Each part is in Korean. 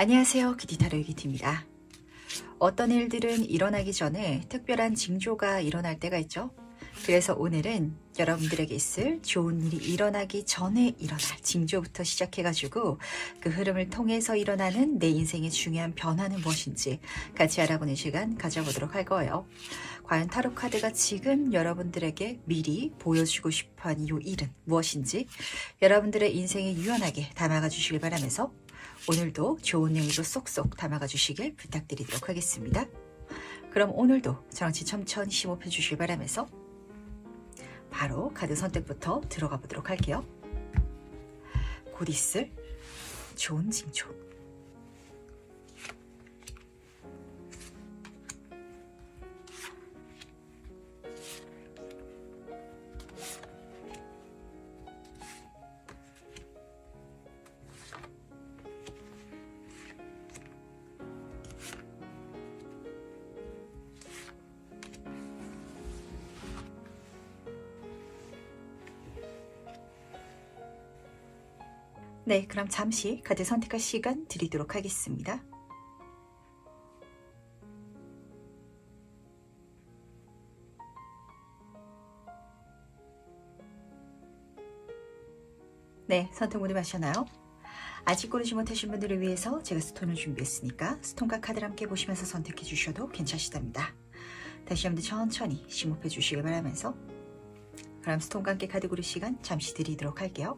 안녕하세요. 기티타로 기티입니다. 어떤 일들은 일어나기 전에 특별한 징조가 일어날 때가 있죠. 그래서 오늘은 여러분들에게 있을 좋은 일이 일어나기 전에 일어날 징조부터 시작해가지고 그 흐름을 통해서 일어나는 내 인생의 중요한 변화는 무엇인지 같이 알아보는 시간 가져보도록 할 거예요. 과연 타로 카드가 지금 여러분들에게 미리 보여주고 싶어하는 이 일은 무엇인지 여러분들의 인생에 유연하게 담아가 주시길 바라면서 오늘도 좋은 내용으로 쏙쏙 담아가 주시길 부탁드리도록 하겠습니다. 그럼 오늘도 저랑 천천히 심호흡해 주시길 바라면서 바로 카드 선택부터 들어가 보도록 할게요. 곧 있을 좋은 징조. 네, 그럼 잠시 카드 선택할 시간 드리도록 하겠습니다. 네, 선택 모두 하셨나요? 아직 고르지 못하신 분들을 위해서 제가 스톤을 준비했으니까 스톤과 카드를 함께 보시면서 선택해 주셔도 괜찮으시답니다. 다시 한번 천천히 심호흡해 주시길 바라면서 그럼 스톤과 함께 카드 고를 시간 잠시 드리도록 할게요.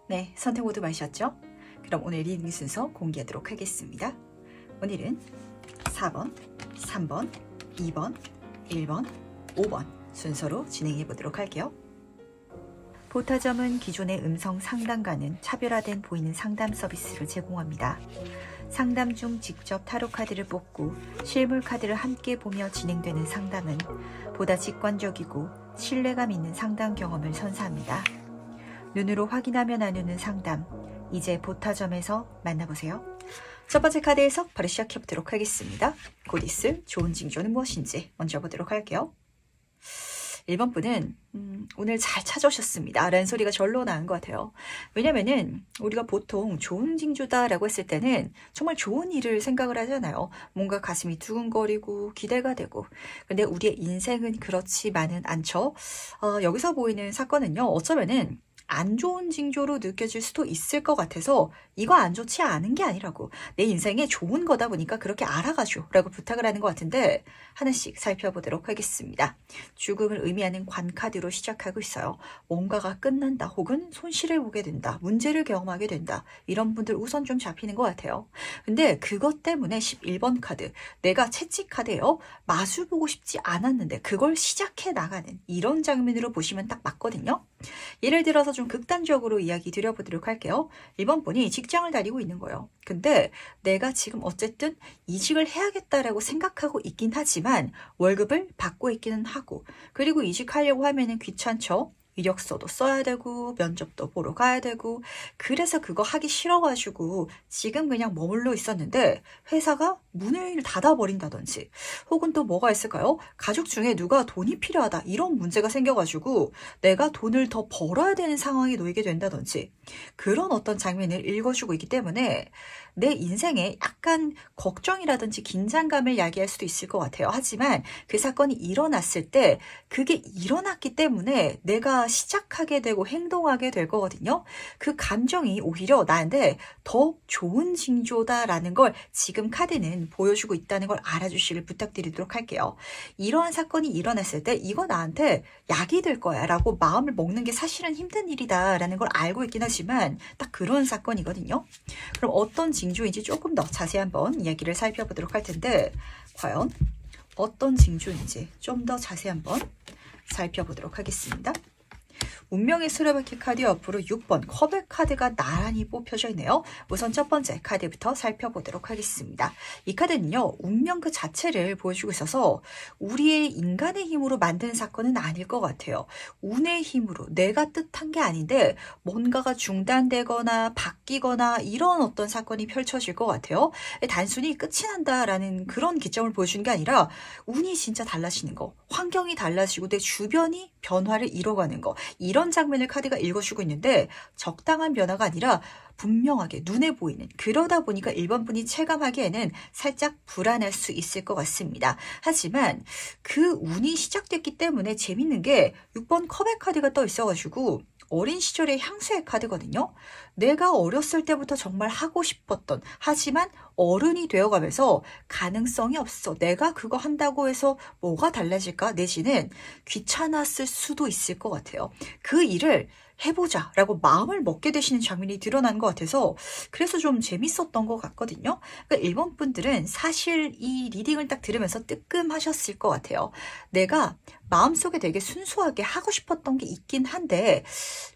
네, 선택 모두 마셨죠? 그럼 오늘 리딩 순서 공개하도록 하겠습니다. 오늘은 4번, 3번, 2번, 1번, 5번 순서로 진행해 보도록 할게요. 보타점은 기존의 음성 상담과는 차별화된 보이는 상담 서비스를 제공합니다. 상담 중 직접 타로 카드를 뽑고 실물 카드를 함께 보며 진행되는 상담은 보다 직관적이고 신뢰감 있는 상담 경험을 선사합니다. 눈으로 확인하며 나누는 상담, 이제 보타점에서 만나보세요. 첫 번째 카드 해석 바로 시작해보도록 하겠습니다. 곧 있을 좋은 징조는 무엇인지 먼저 보도록 할게요. 1번 분은 오늘 잘 찾아오셨습니다 라는 소리가 절로 나는 것 같아요. 왜냐면은 우리가 보통 좋은 징조다라고 했을 때는 정말 좋은 일을 생각을 하잖아요. 뭔가 가슴이 두근거리고 기대가 되고. 근데 우리의 인생은 그렇지만은 않죠. 여기서 보이는 사건은요, 어쩌면은 안 좋은 징조로 느껴질 수도 있을 것 같아서 이거 안 좋지 않은 게 아니라고, 내 인생에 좋은 거다 보니까 그렇게 알아가죠 라고 부탁을 하는 것 같은데 하나씩 살펴보도록 하겠습니다. 죽음을 의미하는 관카드로 시작하고 있어요. 뭔가가 끝난다 혹은 손실을 보게 된다, 문제를 경험하게 된다, 이런 분들 우선 좀 잡히는 것 같아요. 근데 그것 때문에 11번 카드, 내가 채찍 카드예요. 마주 보고 싶지 않았는데 그걸 시작해 나가는 이런 장면으로 보시면 딱 맞거든요. 예를 들어서 좀 극단적으로 이야기 드려보도록 할게요. 1번 분이 직장을 다니고 있는 거예요. 근데 내가 지금 어쨌든 이직을 해야겠다라고 생각하고 있긴 하지만 월급을 받고 있기는 하고, 그리고 이직하려고 하면은 귀찮죠. 이력서도 써야 되고 면접도 보러 가야 되고, 그래서 그거 하기 싫어가지고 지금 그냥 머물러 있었는데 회사가 문을 닫아버린다든지, 혹은 또 뭐가 있을까요? 가족 중에 누가 돈이 필요하다 이런 문제가 생겨가지고 내가 돈을 더 벌어야 되는 상황에 놓이게 된다든지, 그런 어떤 장면을 읽어주고 있기 때문에 내 인생에 약간 걱정이라든지 긴장감을 야기할 수도 있을 것 같아요. 하지만 그 사건이 일어났을 때 그게 일어났기 때문에 내가 시작하게 되고 행동하게 될 거거든요. 그 감정이 오히려 나한테 더 좋은 징조다라는 걸 지금 카드는 보여주고 있다는 걸 알아주시길 부탁드리도록 할게요. 이러한 사건이 일어났을 때 이거 나한테 약이 될 거야 라고 마음을 먹는 게 사실은 힘든 일이다 라는 걸 알고 있긴 하지만 딱 그런 사건이거든요. 그럼 어떤 징조인지 조금 더 자세히 한번 이야기를 살펴보도록 할 텐데, 과연 어떤 징조인지 좀 더 자세히 한번 살펴보도록 하겠습니다. 운명의 수레바퀴 카드 옆으로 6번 컵의 카드가 나란히 뽑혀져 있네요. 우선 첫 번째 카드부터 살펴보도록 하겠습니다. 이 카드는요, 운명 그 자체를 보여주고 있어서 우리의 인간의 힘으로 만든 사건은 아닐 것 같아요. 운의 힘으로 내가 뜻한 게 아닌데 뭔가가 중단되거나 바뀌거나 이런 어떤 사건이 펼쳐질 것 같아요. 단순히 끝이 난다라는 그런 기점을 보여주는 게 아니라 운이 진짜 달라지는 거, 환경이 달라지고 내 주변이 변화를 이뤄가는 거, 이런 장면을 카드가 읽어주고 있는데 적당한 변화가 아니라 분명하게 눈에 보이는, 그러다 보니까 1번 분이 체감하기에는 살짝 불안할 수 있을 것 같습니다. 하지만 그 운이 시작됐기 때문에 재밌는 게 6번 컵의 카드가 떠 있어가지고 어린 시절의 향수의 카드거든요. 내가 어렸을 때부터 정말 하고 싶었던, 하지만 어른이 되어가면서 가능성이 없어. 내가 그거 한다고 해서 뭐가 달라질까? 내지는 귀찮았을 수도 있을 것 같아요. 그 일을 해보자 라고 마음을 먹게 되시는 장면이 드러난 것 같아서 그래서 좀 재밌었던 것 같거든요. 그러니까 1번 분들은 사실 이 리딩을 딱 들으면서 뜨끔하셨을 것 같아요. 내가 마음속에 되게 순수하게 하고 싶었던 게 있긴 한데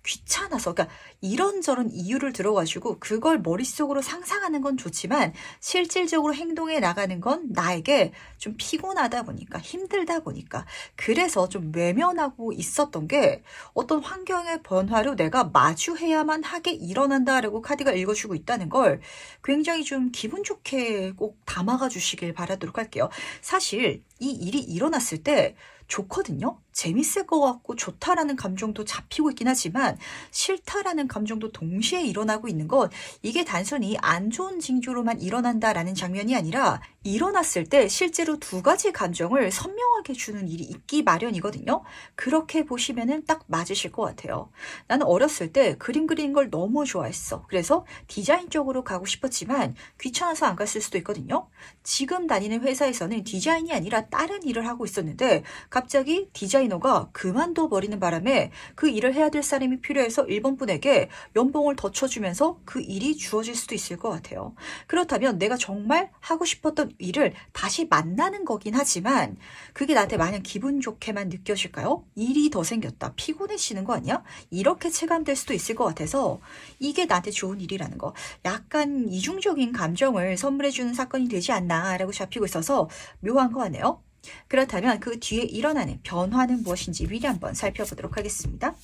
귀찮아서, 그러니까 이런저런 이유를 들어가지고 그걸 머릿속으로 상상하는 건 좋지만 실질적으로 행동해 나가는 건 나에게 좀 피곤하다 보니까, 힘들다 보니까, 그래서 좀 외면하고 있었던 게 어떤 환경의 변화로 내가 마주해야만 하게 일어난다라고 카드가 읽어주고 있다는 걸 굉장히 좀 기분 좋게 꼭 담아가 주시길 바라도록 할게요. 사실 이 일이 일어났을 때 좋거든요. 재밌을 것 같고 좋다라는 감정도 잡히고 있긴 하지만 싫다라는 감정도 동시에 일어나고 있는 건 이게 단순히 안 좋은 징조로만 일어난다라는 장면이 아니라 일어났을 때 실제로 두 가지 감정을 선명하게 주는 일이 있기 마련이거든요. 그렇게 보시면은 딱 맞으실 것 같아요. 나는 어렸을 때 그림 그리는 걸 너무 좋아했어. 그래서 디자인 쪽으로 가고 싶었지만 귀찮아서 안 갔을 수도 있거든요. 지금 다니는 회사에서는 디자인이 아니라 다른 일을 하고 있었는데 갑자기 디자이너가 그만둬 버리는 바람에 그 일을 해야 될 사람이 필요해서 1번 분에게 연봉을 더 쳐주면서 그 일이 주어질 수도 있을 것 같아요. 그렇다면 내가 정말 하고 싶었던 일을 다시 만나는 거긴 하지만 그게 나한테 마냥 기분 좋게만 느껴질까요? 일이 더 생겼다, 피곤해지는 거 아니야? 이렇게 체감될 수도 있을 것 같아서 이게 나한테 좋은 일이라는 거, 약간 이중적인 감정을 선물해주는 사건이 되지 않나 라고 잡히고 있어서 묘한 거 같네요. 그렇다면 그 뒤에 일어나는 변화는 무엇인지 미리 한번 살펴보도록 하겠습니다.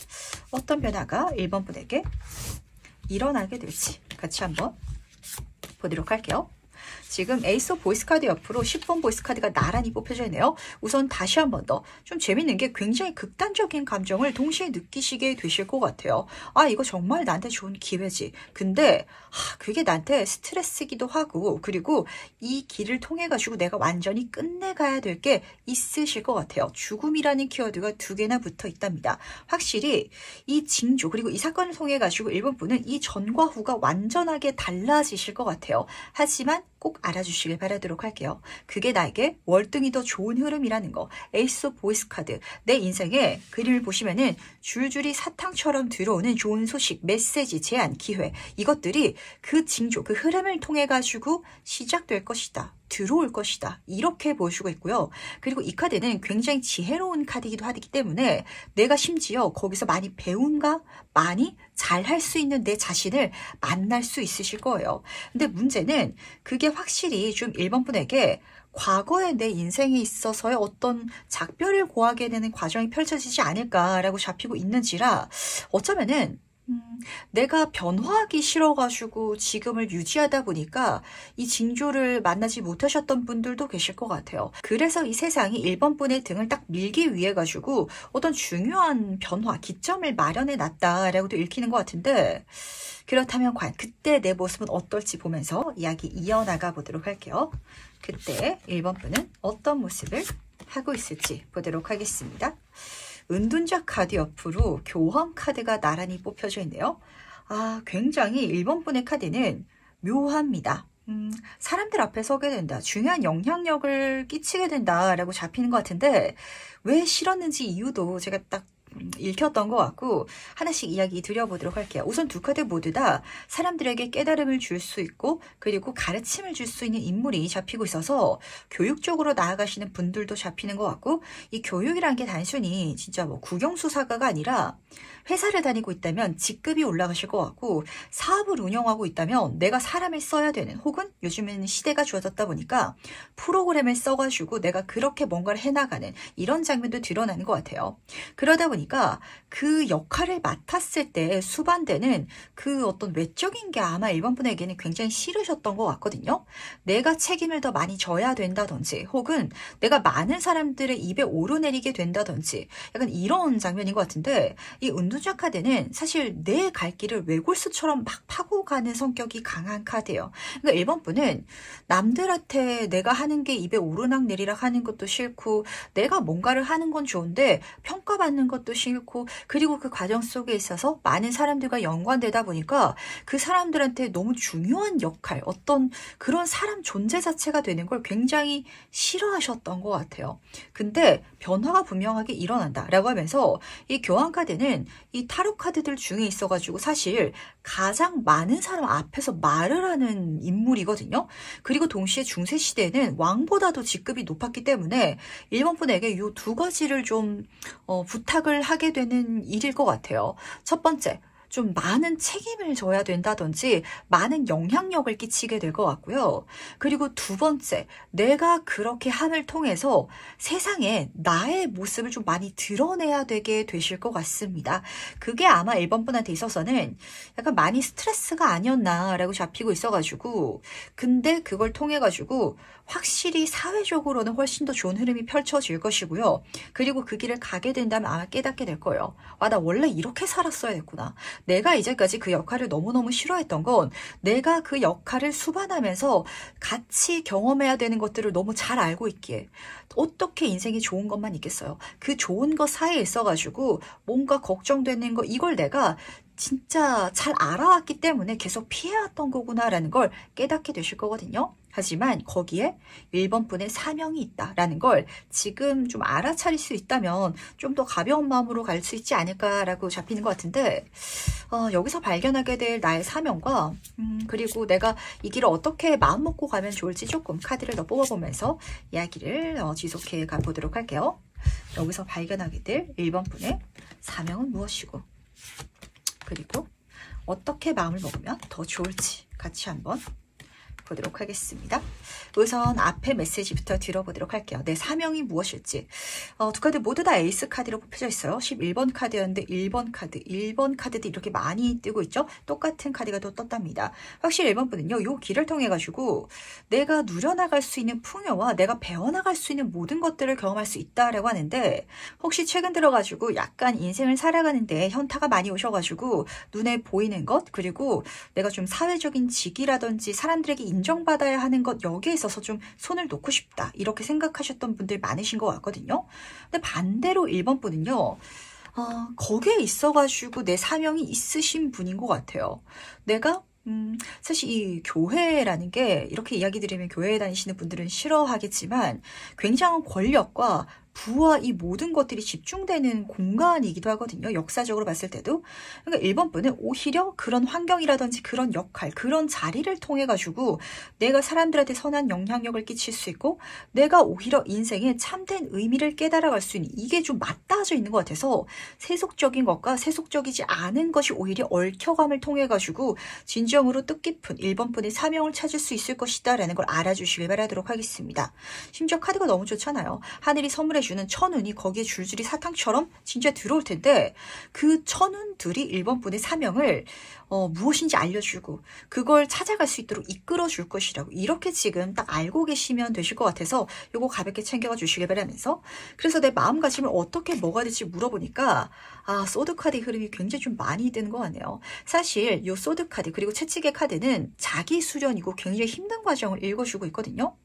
어떤 변화가 1번 분에게 일어나게 될지 같이 한번 보도록 할게요. 지금 에이스 오브 보이스 카드 옆으로 10번 보이스 카드가 나란히 뽑혀져 있네요. 우선 다시 한 번 더 좀 재밌는 게 굉장히 극단적인 감정을 동시에 느끼시게 되실 것 같아요. 아, 이거 정말 나한테 좋은 기회지. 근데 그게 나한테 스트레스기도 하고, 그리고 이 길을 통해 가지고 내가 완전히 끝내가야 될 게 있으실 것 같아요. 죽음이라는 키워드가 2개나 붙어 있답니다. 확실히 이 징조, 그리고 이 사건을 통해 가지고 1번 분은 이 전과 후가 완전하게 달라지실 것 같아요. 하지만 꼭 알아주시길 바라도록 할게요. 그게 나에게 월등히 더 좋은 흐름이라는 거. 에이스 오브 보이스 카드. 내 인생에 그림을 보시면은 줄줄이 사탕처럼 들어오는 좋은 소식, 메시지, 제안, 기회, 이것들이 그 징조, 그 흐름을 통해 가지고 시작될 것이다, 들어올 것이다, 이렇게 보여주고 있고요. 그리고 이 카드는 굉장히 지혜로운 카드이기도 하기 때문에 내가 심지어 거기서 많이 배운가, 많이 잘할 수 있는 내 자신을 만날 수 있으실 거예요. 근데 문제는 그게 확실히 좀 1번 분에게 과거의 내 인생에 있어서의 어떤 작별을 고하게 되는 과정이 펼쳐지지 않을까라고 잡히고 있는지라 어쩌면은 내가 변화하기 싫어가지고 지금을 유지하다 보니까 이 징조를 만나지 못하셨던 분들도 계실 것 같아요. 그래서 이 세상이 1번 분의 등을 딱 밀기 위해 가지고 어떤 중요한 변화, 기점을 마련해 놨다라고도 읽히는 것 같은데, 그렇다면 과연 그때 내 모습은 어떨지 보면서 이야기 이어나가 보도록 할게요. 그때 1번 분은 어떤 모습을 하고 있을지 보도록 하겠습니다. 은둔자 카드 옆으로 교황 카드가 나란히 뽑혀져 있네요. 굉장히 1번 분의 카드는 묘합니다. 사람들 앞에 서게 된다, 중요한 영향력을 끼치게 된다라고 잡히는 것 같은데 왜 싫었는지 이유도 제가 딱 읽혔던 것 같고 하나씩 이야기 드려보도록 할게요. 우선 두 카드 모두 다 사람들에게 깨달음을 줄 수 있고 그리고 가르침을 줄 수 있는 인물이 잡히고 있어서 교육적으로 나아가시는 분들도 잡히는 것 같고 이 교육이란 게 단순히 진짜 뭐 국영수사가가 아니라 회사를 다니고 있다면 직급이 올라가실 것 같고 사업을 운영하고 있다면 내가 사람을 써야 되는 혹은 요즘에는 시대가 좋아졌다 보니까 프로그램을 써가지고 내가 그렇게 뭔가를 해나가는 이런 장면도 드러나는 것 같아요. 그러다 보니까 그 역할을 맡았을 때 수반되는 그 어떤 외적인 게 아마 1번 분에게는 굉장히 싫으셨던 것 같거든요. 내가 책임을 더 많이 져야 된다든지 혹은 내가 많은 사람들의 입에 오르내리게 된다든지 약간 이런 장면인 것 같은데 이 운둔자 카드는 사실 내 갈 길을 외골수처럼 막 파고 가는 성격이 강한 카드예요. 그러니까 1번 분은 남들한테 내가 하는 게 입에 오르락내리락 하는 것도 싫고 내가 뭔가를 하는 건 좋은데 평가받는 것도 싫고 그리고 그 과정 속에 있어서 많은 사람들과 연관되다 보니까 그 사람들한테 너무 중요한 역할 어떤 그런 사람 존재 자체가 되는 걸 굉장히 싫어하셨던 것 같아요. 근데 변화가 분명하게 일어난다 라고 하면서 이 교환 카드는 이 타로 카드들 중에 있어가지고 사실 가장 많은 사람 앞에서 말을 하는 인물이거든요. 그리고 동시에 중세시대에는 왕보다도 직급이 높았기 때문에 1번 분에게 이 두 가지를 좀 부탁을 하게 되는 일일 것 같아요. 첫 번째, 좀 많은 책임을 져야 된다든지 많은 영향력을 끼치게 될 것 같고요. 그리고 두 번째, 내가 그렇게 함을 통해서 세상에 나의 모습을 좀 많이 드러내야 되게 되실 것 같습니다. 그게 아마 1번 분한테 있어서는 약간 많이 스트레스가 아니었나라고 잡히고 있어가지고 근데 그걸 통해가지고 확실히 사회적으로는 훨씬 더 좋은 흐름이 펼쳐질 것이고요. 그리고 그 길을 가게 된다면 아마 깨닫게 될 거예요. 아, 나 원래 이렇게 살았어야 됐구나. 내가 이제까지 그 역할을 너무너무 싫어했던 건 내가 그 역할을 수반하면서 같이 경험해야 되는 것들을 너무 잘 알고 있기에 어떻게 인생이 좋은 것만 있겠어요. 그 좋은 것 사이에 있어가지고 뭔가 걱정되는 거 이걸 내가 진짜 잘 알아왔기 때문에 계속 피해왔던 거구나라는 걸 깨닫게 되실 거거든요. 하지만 거기에 1번 분의 사명이 있다라는 걸 지금 좀 알아차릴 수 있다면 좀 더 가벼운 마음으로 갈 수 있지 않을까라고 잡히는 것 같은데 여기서 발견하게 될 나의 사명과 그리고 내가 이 길을 어떻게 마음먹고 가면 좋을지 조금 카드를 더 뽑아보면서 이야기를 지속해 가보도록 할게요. 여기서 발견하게 될 1번 분의 사명은 무엇이고 그리고 어떻게 마음을 먹으면 더 좋을지 같이 한번 보도록 하겠습니다. 우선 앞에 메시지부터 들어보도록 할게요. 내 사명이 무엇일지. 두 카드 모두 다 에이스 카드로 뽑혀져 있어요. 11번 카드였는데 1번 카드도 이렇게 많이 뜨고 있죠. 똑같은 카드가 또 떴답니다. 확실히 1번 분은요. 이 길을 통해 가지고 내가 누려나갈 수 있는 풍요와 내가 배워나갈 수 있는 모든 것들을 경험할 수 있다라고 하는데 혹시 최근 들어가지고 약간 인생을 살아가는데 현타가 많이 오셔가지고 눈에 보이는 것 그리고 내가 좀 사회적인 직위라든지 사람들에게 인정받아야 하는 것 여기에 있어서 좀 손을 놓고 싶다 이렇게 생각하셨던 분들 많으신 것 같거든요. 근데 반대로 1번 분은요. 거기에 있어가지고 내 사명이 있으신 분인 것 같아요. 내가 사실 이 교회라는 게 이렇게 이야기 드리면 교회에 다니시는 분들은 싫어하겠지만 굉장한 권력과 부와 이 모든 것들이 집중되는 공간이기도 하거든요. 역사적으로 봤을 때도. 그러니까 1번 분은 오히려 그런 환경이라든지 그런 역할, 그런 자리를 통해 가지고 내가 사람들한테 선한 영향력을 끼칠 수 있고 내가 오히려 인생에 참된 의미를 깨달아갈 수 있는 이게 좀 맞닿아져 있는 것 같아서 세속적인 것과 세속적이지 않은 것이 오히려 얽혀감을 통해 가지고 진정으로 뜻깊은 1번 분의 사명을 찾을 수 있을 것이다 라는 걸 알아주시길 바라도록 하겠습니다. 심지어 카드가 너무 좋잖아요. 하늘이 선물해 주는 천운이 거기에 줄줄이 사탕처럼 진짜 들어올 텐데 그 천운들이 1번 분의 사명을 무엇인지 알려주고 그걸 찾아갈 수 있도록 이끌어 줄 것이라고 이렇게 지금 딱 알고 계시면 되실 것 같아서 요거 가볍게 챙겨가 주시길 바라면서 그래서 내 마음가짐을 어떻게 뭐가 될지 물어보니까 소드 카드의 흐름이 굉장히 좀 많이 드는 것 같네요. 사실 요 소드 카드 그리고 채찍의 카드는 자기 수련이고 굉장히 힘든 과정을 읽어주고 있거든요.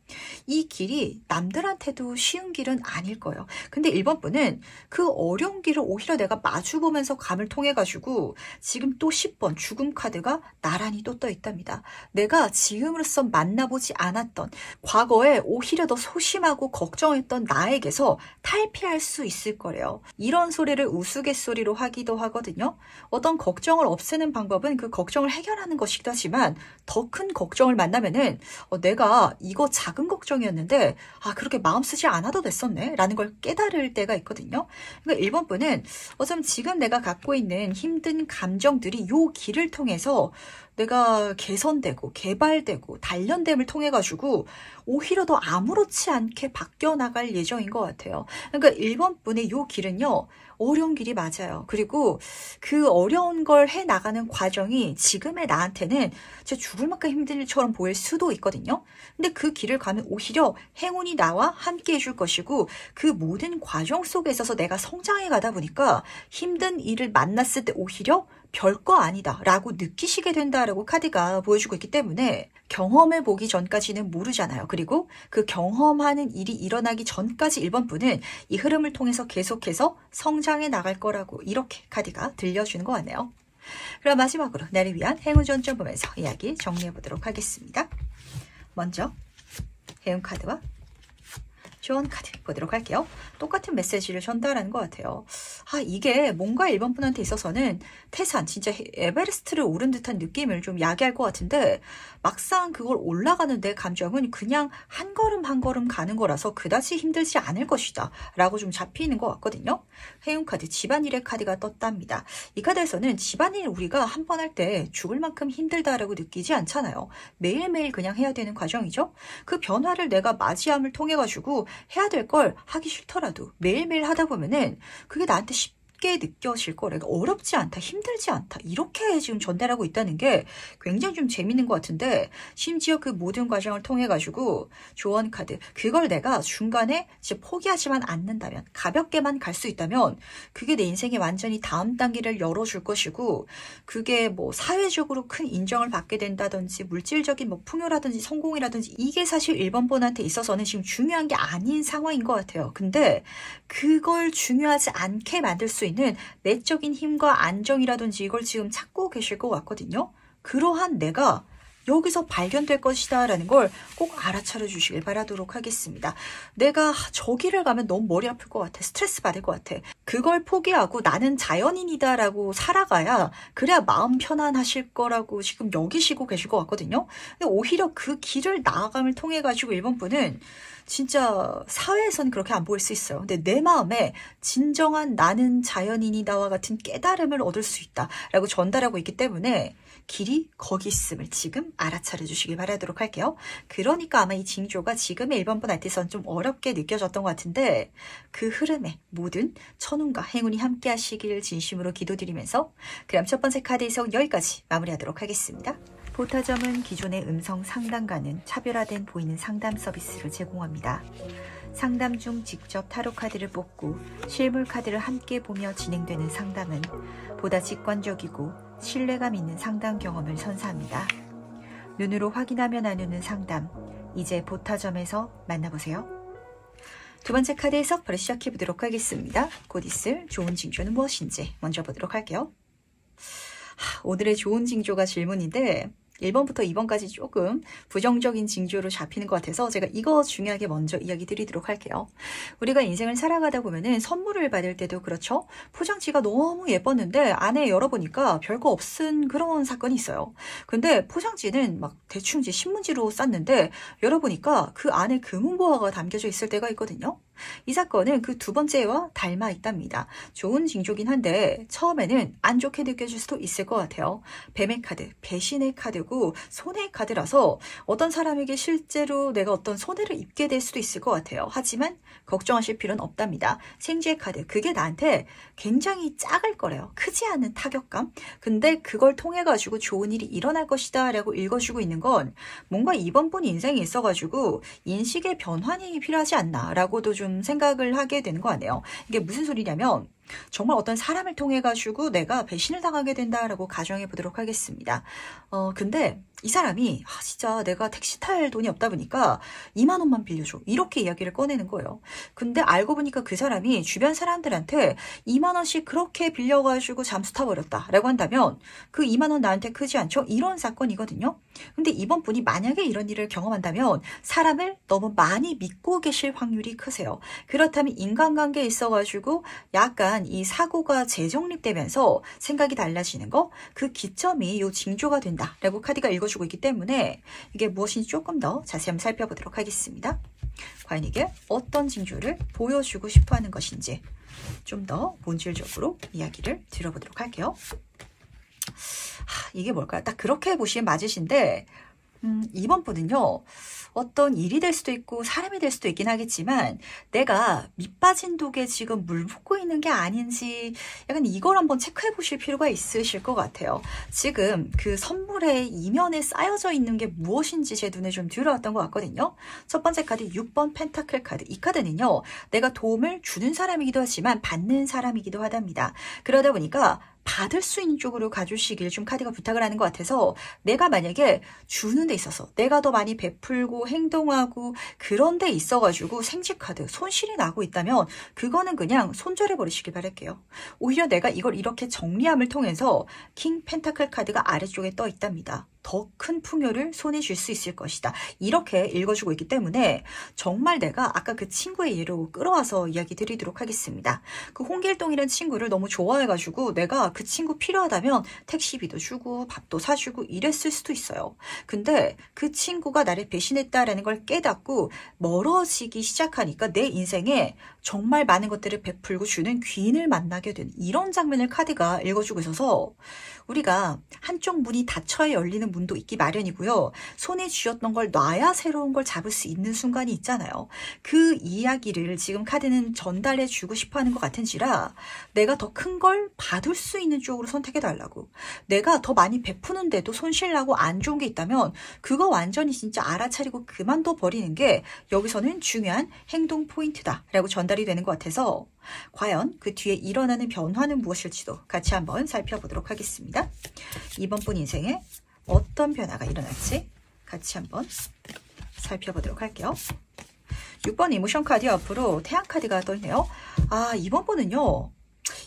이 길이 남들한테도 쉬운 길은 아닐 거예요. 근데 1번 분은 그 어려운 길을 오히려 내가 마주보면서 감을 통해 가지고 지금 또 10번 죽음 카드가 나란히 또 떠 있답니다. 내가 지금으로서 만나보지 않았던 과거에 오히려 더 소심하고 걱정했던 나에게서 탈피할 수 있을 거래요. 이런 소리를 우스갯소리로 하기도 하거든요. 어떤 걱정을 없애는 방법은 그 걱정을 해결하는 것이기도 하지만 더 큰 걱정을 만나면은 내가 이거 작은 걱정이었는데 그렇게 마음 쓰지 않아도 됐었네 라는 걸 깨달을 때가 있거든요. 그러니까 1번 분은 어쩌면 지금 내가 갖고 있는 힘든 감정들이 요 길을 통해서 내가 개선되고 개발되고 단련됨을 통해 가지고 오히려 더 아무렇지 않게 바뀌어 나갈 예정인 것 같아요. 그러니까 1번 분의 요 길은요. 어려운 길이 맞아요. 그리고 그 어려운 걸 해나가는 과정이 지금의 나한테는 진짜 죽을 만큼 힘든 일처럼 보일 수도 있거든요. 근데 그 길을 가면 오히려 행운이 나와 함께 해줄 것이고 그 모든 과정 속에 있어서 내가 성장해 가다 보니까 힘든 일을 만났을 때 오히려 별거 아니다 라고 느끼시게 된다라고 카드가 보여주고 있기 때문에 경험해 보기 전까지는 모르잖아요. 그리고 그 경험하는 일이 일어나기 전까지 1번 분은 이 흐름을 통해서 계속해서 성장해 나갈 거라고 이렇게 카드가 들려주는 것 같네요. 그럼 마지막으로 나를 위한 행운 전점 보면서 이야기 정리해 보도록 하겠습니다. 먼저 행운 카드와 조언 카드 보도록 할게요. 똑같은 메시지를 전달하는 것 같아요. 이게 뭔가 1번 분한테 있어서는 태산, 진짜 에베레스트를 오른 듯한 느낌을 좀 야기할 것 같은데 막상 그걸 올라가는 내 감정은 그냥 한 걸음 한 걸음 가는 거라서 그다지 힘들지 않을 것이다 라고 좀 잡히는 것 같거든요. 행운 카드, 집안일의 카드가 떴답니다. 이 카드에서는 집안일 우리가 한 번 할 때 죽을 만큼 힘들다라고 느끼지 않잖아요. 매일매일 그냥 해야 되는 과정이죠. 그 변화를 내가 맞이함을 통해 가지고 해야 될 걸 하기 싫더라도 매일매일 하다 보면은 그게 나한테 쉽게 느껴질 거래. 어렵지 않다, 힘들지 않다 이렇게 지금 전달하고 있다는 게 굉장히 좀 재밌는 것 같은데 심지어 그 모든 과정을 통해 가지고 조언 카드 그걸 내가 중간에 이제 포기하지만 않는다면 가볍게만 갈 수 있다면 그게 내 인생에 완전히 다음 단계를 열어줄 것이고 그게 뭐 사회적으로 큰 인정을 받게 된다든지 물질적인 뭐 풍요라든지 성공이라든지 이게 사실 1번 분한테 있어서는 지금 중요한 게 아닌 상황인 것 같아요. 근데 그걸 중요하지 않게 만들 수 있는 내적인 힘과 안정이라든지 이걸 지금 찾고 계실 것 같거든요. 그러한 내가 여기서 발견될 것이다 라는 걸 꼭 알아차려 주시길 바라도록 하겠습니다. 내가 저 길을 가면 너무 머리 아플 것 같아. 스트레스 받을 것 같아. 그걸 포기하고 나는 자연인이다 라고 살아가야 그래야 마음 편안하실 거라고 지금 여기시고 계실 것 같거든요. 근데 오히려 그 길을 나아감을 통해 가지고 1번 분은 진짜 사회에서는 그렇게 안 보일 수 있어요. 근데 내 마음에 진정한 나는 자연인이다와 같은 깨달음을 얻을 수 있다 라고 전달하고 있기 때문에 길이 거기 있음을 지금 알아차려 주시길 바라도록 할게요. 그러니까 아마 이 징조가 지금의 1번 분한테선 좀 어렵게 느껴졌던 것 같은데 그 흐름에 모든 천운과 행운이 함께 하시길 진심으로 기도드리면서 그럼 첫 번째 카드에서 여기까지 마무리하도록 하겠습니다. 보타점은 기존의 음성 상담과는 차별화된 보이는 상담 서비스를 제공합니다. 상담 중 직접 타로 카드를 뽑고 실물 카드를 함께 보며 진행되는 상담은 보다 직관적이고 신뢰감 있는 상담 경험을 선사합니다. 눈으로 확인하며 나누는 상담, 이제 보타점에서 만나보세요. 두 번째 카드 해석 바로 시작해 보도록 하겠습니다. 곧 있을 좋은 징조는 무엇인지 먼저 보도록 할게요. 오늘의 좋은 징조가 질문인데 1번부터 2번까지 조금 부정적인 징조로 잡히는 것 같아서 제가 이거 중요하게 먼저 이야기 드리도록 할게요. 우리가 인생을 살아가다 보면은 선물을 받을 때도 그렇죠. 포장지가 너무 예뻤는데 안에 열어보니까 별거 없은 그런 사건이 있어요. 근데 포장지는 막 대충 이제 신문지로 쌌는데 열어보니까 그 안에 금은보화가 담겨져 있을 때가 있거든요. 이 사건은 그 두 번째와 닮아 있답니다. 좋은 징조긴 한데 처음에는 안 좋게 느껴질 수도 있을 것 같아요. 뱀의 카드, 배신의 카드고 손해의 카드라서 어떤 사람에게 실제로 내가 어떤 손해를 입게 될 수도 있을 것 같아요. 하지만 걱정하실 필요는 없답니다. 생쥐의 카드, 그게 나한테 굉장히 작을 거래요. 크지 않은 타격감. 근데 그걸 통해 가지고 좋은 일이 일어날 것이다 라고 읽어주고 있는 건 뭔가 이번 분 인생에 있어가지고 인식의 변환이 필요하지 않나 라고도 좀 생각을 하게 되는 거 아니에요. 이게 무슨 소리냐면 정말 어떤 사람을 통해 가지고 내가 배신을 당하게 된다라고 가정해 보도록 하겠습니다. 근데 이 사람이 진짜 내가 택시 탈 돈이 없다 보니까 2만 원만 빌려줘, 이렇게 이야기를 꺼내는 거예요. 근데 알고 보니까 그 사람이 주변 사람들한테 2만 원씩 그렇게 빌려가지고 잠수 타버렸다 라고 한다면 그 2만 원 나한테 크지 않죠? 이런 사건이거든요. 근데 이번 분이 만약에 이런 일을 경험한다면 사람을 너무 많이 믿고 계실 확률이 크세요. 그렇다면 인간관계에 있어가지고 약간 이 사고가 재정립되면서 생각이 달라지는 거, 그 기점이 요 징조가 된다라고 카드가 읽어주고 있기 때문에 이게 무엇인지 조금 더 자세히 한번 살펴보도록 하겠습니다. 과연 이게 어떤 징조를 보여주고 싶어 하는 것인지 좀 더 본질적으로 이야기를 들어보도록 할게요. 이게 뭘까요? 딱 그렇게 보시면 맞으신데 이번 분은요, 어떤 일이 될 수도 있고 사람이 될 수도 있긴 하겠지만 내가 밑빠진 독에 지금 물 붓고 있는 게 아닌지 약간 이걸 한번 체크해 보실 필요가 있으실 것 같아요. 지금 그 선물의 이면에 쌓여져 있는 게 무엇인지 제 눈에 좀 들어왔던 것 같거든요. 첫 번째 카드 6번 펜타클 카드. 이 카드는요, 내가 도움을 주는 사람이기도 하지만 받는 사람이기도 하답니다. 그러다 보니까 받을 수 있는 쪽으로 가주시길 좀 카드가 부탁을 하는 것 같아서, 내가 만약에 주는 데 있어서 내가 더 많이 베풀고 행동하고 그런 데 있어가지고 생쥐카드 손실이 나고 있다면 그거는 그냥 손절해 버리시길 바랄게요. 오히려 내가 이걸 이렇게 정리함을 통해서 킹 펜타클 카드가 아래쪽에 떠 있답니다. 더 큰 풍요를 손에 쥘 수 있을 것이다, 이렇게 읽어주고 있기 때문에 정말 내가 아까 그 친구의 예로 끌어와서 이야기 드리도록 하겠습니다. 그 홍길동이라는 친구를 너무 좋아해가지고 내가 그 친구 필요하다면 택시비도 주고 밥도 사주고 이랬을 수도 있어요. 근데 그 친구가 나를 배신했다라는 걸 깨닫고 멀어지기 시작하니까 내 인생에 정말 많은 것들을 베풀고 주는 귀인을 만나게 된 이런 장면을 카드가 읽어주고 있어서, 우리가 한쪽 문이 닫혀야 열리는 문도 있기 마련이고요. 손에 쥐었던 걸 놔야 새로운 걸 잡을 수 있는 순간이 있잖아요. 그 이야기를 지금 카드는 전달해 주고 싶어 하는 것 같은지라 내가 더 큰 걸 받을 수 있는 쪽으로 선택해 달라고. 내가 더 많이 베푸는데도 손실나고 안 좋은 게 있다면 그거 완전히 진짜 알아차리고 그만둬 버리는 게 여기서는 중요한 행동 포인트다라고 전달이 되는 것 같아서, 과연 그 뒤에 일어나는 변화는 무엇일지도 같이 한번 살펴보도록 하겠습니다. 이번 분 인생에 어떤 변화가 일어날지 같이 한번 살펴보도록 할게요. 6번 이모션 카드 옆으로 태양 카드가 떠있네요. 이번 분은요,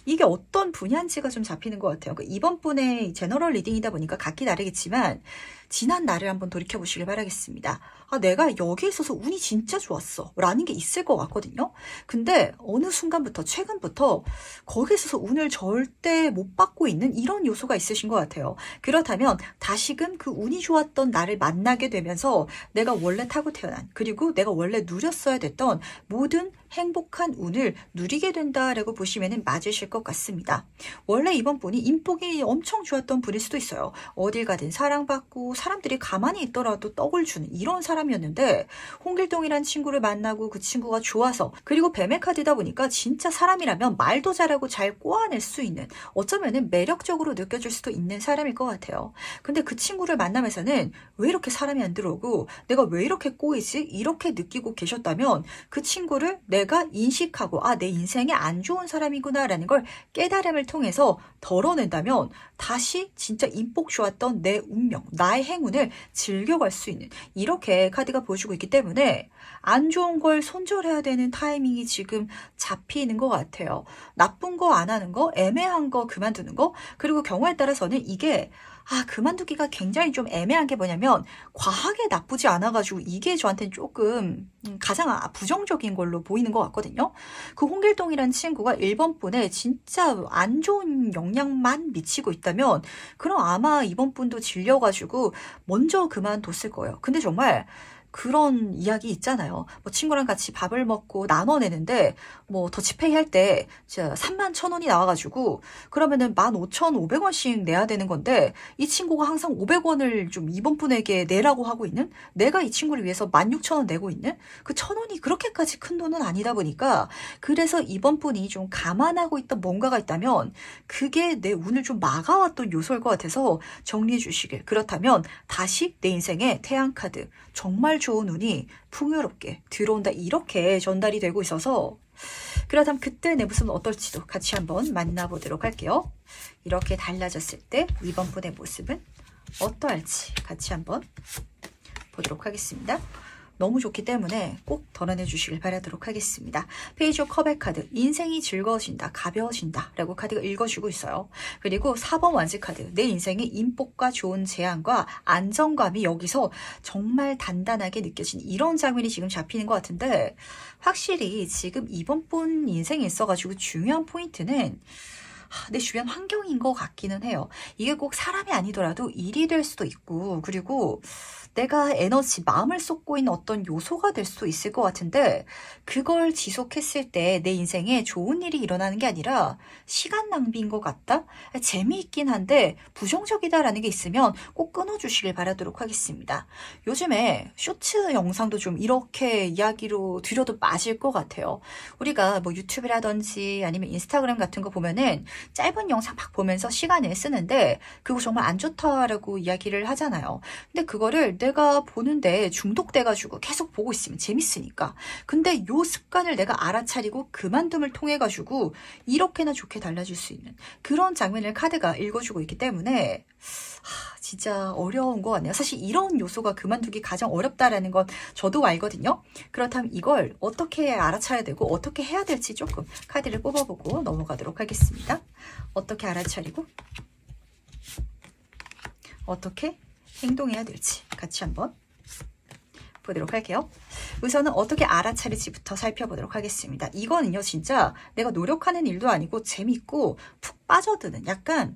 이게 어떤 분야인지가 좀 잡히는 것 같아요. 이번 분의 제너럴 리딩이다 보니까 각기 다르겠지만 지난 날을 한번 돌이켜 보시길 바라겠습니다. 내가 여기에 있어서 운이 진짜 좋았어 라는 게 있을 것 같거든요. 근데 어느 순간부터, 최근부터 거기에 있어서 운을 절대 못 받고 있는 이런 요소가 있으신 것 같아요. 그렇다면 다시금 그 운이 좋았던 나를 만나게 되면서 내가 원래 타고 태어난, 그리고 내가 원래 누렸어야 됐던 모든 행복한 운을 누리게 된다라고 보시면 맞으실 것 같습니다. 원래 이번 분이 인복이 엄청 좋았던 분일 수도 있어요. 어딜 가든 사랑받고 사람들이 가만히 있더라도 떡을 주는 이런 사람이었는데, 홍길동이란 친구를 만나고 그 친구가 좋아서, 그리고 뱀의 카드다 보니까 진짜 사람이라면 말도 잘하고 잘 꼬아낼 수 있는, 어쩌면은 매력적으로 느껴질 수도 있는 사람일 것 같아요. 근데 그 친구를 만나면서는 왜 이렇게 사람이 안 들어오고 내가 왜 이렇게 꼬이지? 이렇게 느끼고 계셨다면 그 친구를 내가 인식하고 내 인생에 안 좋은 사람이구나 라는 걸 깨달음을 통해서 덜어낸다면 다시 진짜 인복 좋았던 내 운명, 나의 행운을 즐겨갈 수 있는, 이렇게 카드가 보여주고 있기 때문에 안 좋은 걸 손절해야 되는 타이밍이 지금 잡히는 것 같아요. 나쁜 거 안 하는 거, 애매한 거 그만두는 거, 그리고 경우에 따라서는 이게 그만두기가 굉장히 좀 애매한 게 뭐냐면 과하게 나쁘지 않아가지고 이게 저한테는 조금 가장 부정적인 걸로 보이는 것 같거든요. 그 홍길동이라는 친구가 1번 분에 진짜 안 좋은 영향만 미치고 있다면 그럼 아마 이번 분도 질려가지고 먼저 그만뒀을 거예요. 근데 정말 그런 이야기 있잖아요. 친구랑 같이 밥을 먹고 나눠내는데 더치페이 할 때 31,000원이 나와가지고 그러면은 15,500원씩 내야 되는 건데, 이 친구가 항상 500원을 좀 이번 분에게 내라고 하고 있는, 내가 이 친구를 위해서 16,000원 내고 있는 그 1,000원이 그렇게까지 큰 돈은 아니다 보니까, 그래서 이번 분이 좀 감안하고 있던 뭔가가 있다면 그게 내 운을 좀 막아왔던 요소일 것 같아서 정리해 주시길. 그렇다면 다시 내 인생에 태양카드, 정말 좋은 운이 풍요롭게 들어온다, 이렇게 전달이 되고 있어서 그렇다면 그때 내 모습은 어떨지도 같이 한번 만나보도록 할게요. 이렇게 달라졌을 때 이번 분의 모습은 어떠할지 같이 한번 보도록 하겠습니다. 너무 좋기 때문에 꼭 덜어내 주시길 바라도록 하겠습니다. 페이지 오브 컵의 카드, 인생이 즐거워진다, 가벼워진다 라고 카드가 읽어주고 있어요. 그리고 4번 완즈 카드, 내 인생의 인복과 좋은 제안과 안정감이 여기서 정말 단단하게 느껴진 이런 장면이 지금 잡히는 것 같은데, 확실히 지금 이번 분 인생에 있어가지고 중요한 포인트는 내 주변 환경인 것 같기는 해요. 이게 꼭 사람이 아니더라도 일이 될 수도 있고, 그리고 내가 에너지, 마음을 쏟고 있는 어떤 요소가 될 수도 있을 것 같은데, 그걸 지속했을 때 내 인생에 좋은 일이 일어나는 게 아니라 시간 낭비인 것 같다? 재미있긴 한데 부정적이다라는 게 있으면 꼭 끊어주시길 바라도록 하겠습니다. 요즘에 쇼츠 영상도 좀 이렇게 이야기로 드려도 맞을 것 같아요. 우리가 뭐 유튜브라든지 아니면 인스타그램 같은 거 보면은 짧은 영상 막 보면서 시간을 쓰는데 그거 정말 안 좋다라고 이야기를 하잖아요. 근데 그거를 내가 보는데 중독돼가지고 계속 보고 있으면 재밌으니까. 근데 요 습관을 내가 알아차리고 그만둠을 통해가지고 이렇게나 좋게 달라질 수 있는 그런 장면을 카드가 읽어주고 있기 때문에 진짜 어려운 것 같네요. 사실 이런 요소가 그만두기 가장 어렵다라는 건 저도 알거든요. 그렇다면 이걸 어떻게 알아차려야 되고 어떻게 해야 될지 조금 카드를 뽑아보고 넘어가도록 하겠습니다. 어떻게 알아차리고 어떻게 행동해야 될지 같이 한번 보도록 할게요. 우선은 어떻게 알아차릴지부터 살펴보도록 하겠습니다. 이거는요 진짜 내가 노력하는 일도 아니고 재밌고 푹 빠져드는 약간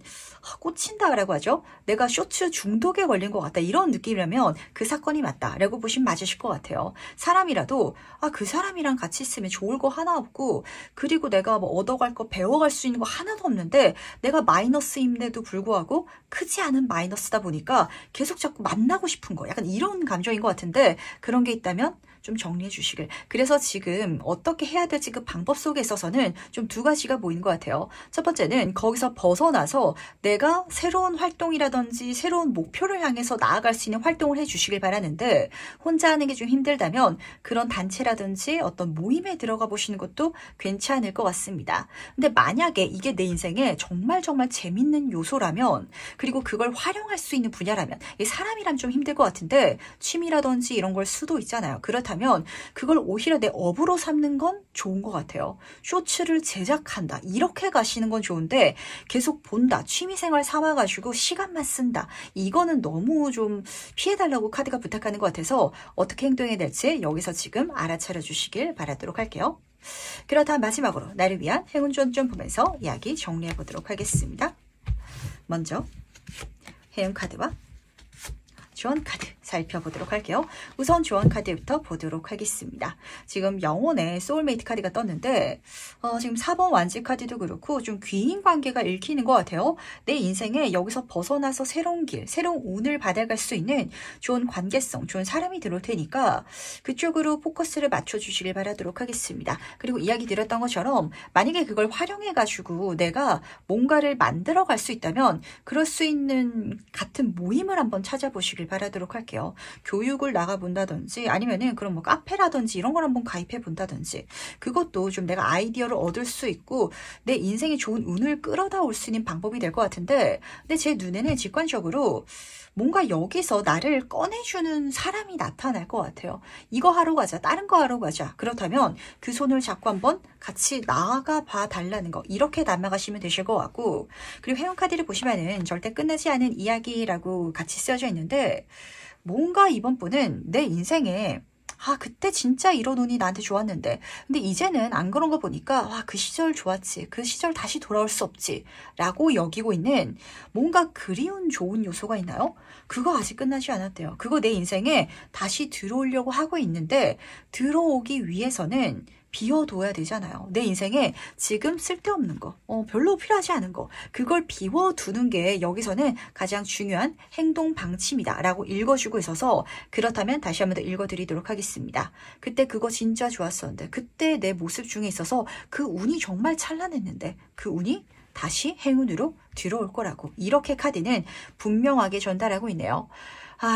꽂힌다라고 하죠. 내가 쇼츠 중독에 걸린 것 같다 이런 느낌이라면 그 사건이 맞다라고 보시면 맞으실 것 같아요. 사람이라도 그 사람이랑 같이 있으면 좋을 거 하나 없고 그리고 내가 뭐 얻어갈 거 배워갈 수 있는 거 하나도 없는데 내가 마이너스임에도 불구하고 크지 않은 마이너스다 보니까 계속 자꾸 만나고 싶은 거 약간 이런 감정인 것 같은데 그런 게 있다면 좀 정리해 주시길. 그래서 지금 어떻게 해야 될지 그 방법 속에 있어서는 좀 두 가지가 보이는 것 같아요. 첫 번째는 거기서 벗어나서 내가 새로운 활동이라든지 새로운 목표를 향해서 나아갈 수 있는 활동을 해 주시길 바라는데 혼자 하는 게 좀 힘들다면 그런 단체라든지 어떤 모임에 들어가 보시는 것도 괜찮을 것 같습니다. 근데 만약에 이게 내 인생에 정말 재밌는 요소라면 그리고 그걸 활용할 수 있는 분야라면 이 사람이란 좀 힘들 것 같은데 취미라든지 이런 걸 수도 있잖아요. 그렇다면 그걸 오히려 내 업으로 삼는 건 좋은 것 같아요. 쇼츠를 제작한다 이렇게 가시는 건 좋은데 계속 본다 취미생활 삼아가지고 시간만 쓴다 이거는 너무 좀 피해달라고 카드가 부탁하는 것 같아서 어떻게 행동해야 될지 여기서 지금 알아차려 주시길 바라도록 할게요. 그렇다면 마지막으로 나를 위한 행운 좀 보면서 이야기 정리해 보도록 하겠습니다. 먼저 행운 카드와 조언 카드 살펴보도록 할게요. 우선 조언 카드부터 보도록 하겠습니다. 지금 영혼의 소울메이트 카드가 떴는데 지금 4번 완지 카드도 그렇고 좀 귀인 관계가 읽히는 것 같아요. 내 인생에 여기서 벗어나서 새로운 길, 새로운 운을 받아갈 수 있는 좋은 관계성, 좋은 사람이 들어올 테니까 그쪽으로 포커스를 맞춰주시길 바라도록 하겠습니다. 그리고 이야기 드렸던 것처럼 만약에 그걸 활용해가지고 내가 뭔가를 만들어갈 수 있다면 그럴 수 있는 같은 모임을 한번 찾아보시길 바라도록 할게요. 교육을 나가본다든지 아니면은 그런 뭐 카페라든지 이런 걸 한번 가입해 본다든지 그것도 좀 내가 아이디어를 얻을 수 있고 내 인생에 좋은 운을 끌어다 올 수 있는 방법이 될 것 같은데 근데 제 눈에는 직관적으로 뭔가 여기서 나를 꺼내주는 사람이 나타날 것 같아요. 이거 하러 가자, 다른 거 하러 가자. 그렇다면 그 손을 잡고 한번 같이 나아가 봐 달라는 거 이렇게 담아가시면 되실 것 같고 그리고 행운 카드를 보시면은 절대 끝나지 않은 이야기라고 같이 쓰여져 있는데 뭔가 이번 분은 내 인생에 그때 진짜 이런 운이 나한테 좋았는데 근데 이제는 안 그런 거 보니까 그 시절 좋았지 그 시절 다시 돌아올 수 없지 라고 여기고 있는 뭔가 그리운 좋은 요소가 있나요? 그거 아직 끝나지 않았대요. 그거 내 인생에 다시 들어오려고 하고 있는데 들어오기 위해서는 비워둬야 되잖아요. 내 인생에 지금 쓸데없는 거, 별로 필요하지 않은 거, 그걸 비워두는 게 여기서는 가장 중요한 행동 방침이다 라고 읽어주고 있어서 그렇다면 다시 한번 더 읽어드리도록 하겠습니다. 그때 그거 진짜 좋았었는데 그때 내 모습 중에 있어서 그 운이 정말 찬란했는데 그 운이 다시 행운으로 들어올 거라고 이렇게 카드는 분명하게 전달하고 있네요.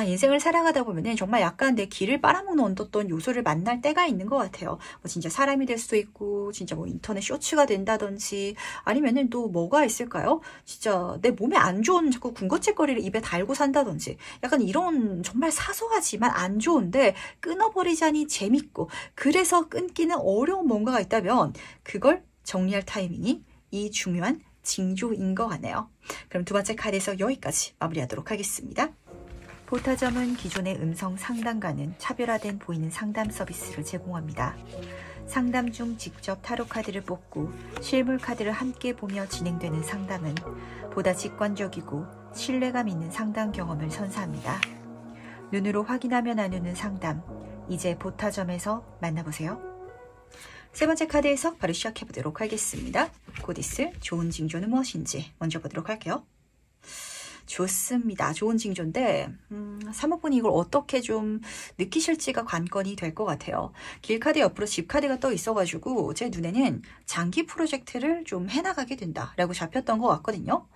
인생을 살아가다 보면은 정말 약간 내 길을 빨아먹는 어떤 요소를 만날 때가 있는 것 같아요. 뭐 진짜 사람이 될 수도 있고, 진짜 뭐 인터넷 쇼츠가 된다든지, 아니면은 또 뭐가 있을까요? 진짜 내 몸에 안 좋은 자꾸 군것질거리를 입에 달고 산다든지, 약간 이런 정말 사소하지만 안 좋은데 끊어버리자니 재밌고, 그래서 끊기는 어려운 뭔가가 있다면 그걸 정리할 타이밍이 이 중요한 징조인 것 같네요. 그럼 두 번째 카드에서 여기까지 마무리하도록 하겠습니다. 보타점은 기존의 음성 상담과는 차별화된 보이는 상담 서비스를 제공합니다. 상담 중 직접 타로 카드를 뽑고 실물 카드를 함께 보며 진행되는 상담은 보다 직관적이고 신뢰감 있는 상담 경험을 선사합니다. 눈으로 확인하며 나누는 상담, 이제 보타점에서 만나보세요. 세 번째 카드에서 바로 시작해보도록 하겠습니다. 곧 있을 좋은 징조는 무엇인지 먼저 보도록 할게요. 좋습니다. 좋은 징조인데 사모분이 이걸 어떻게 좀 느끼실지가 관건이 될 것 같아요. 길카드 옆으로 집카드가 떠 있어가지고 제 눈에는 장기 프로젝트를 좀 해나가게 된다라고 잡혔던 것 같거든요.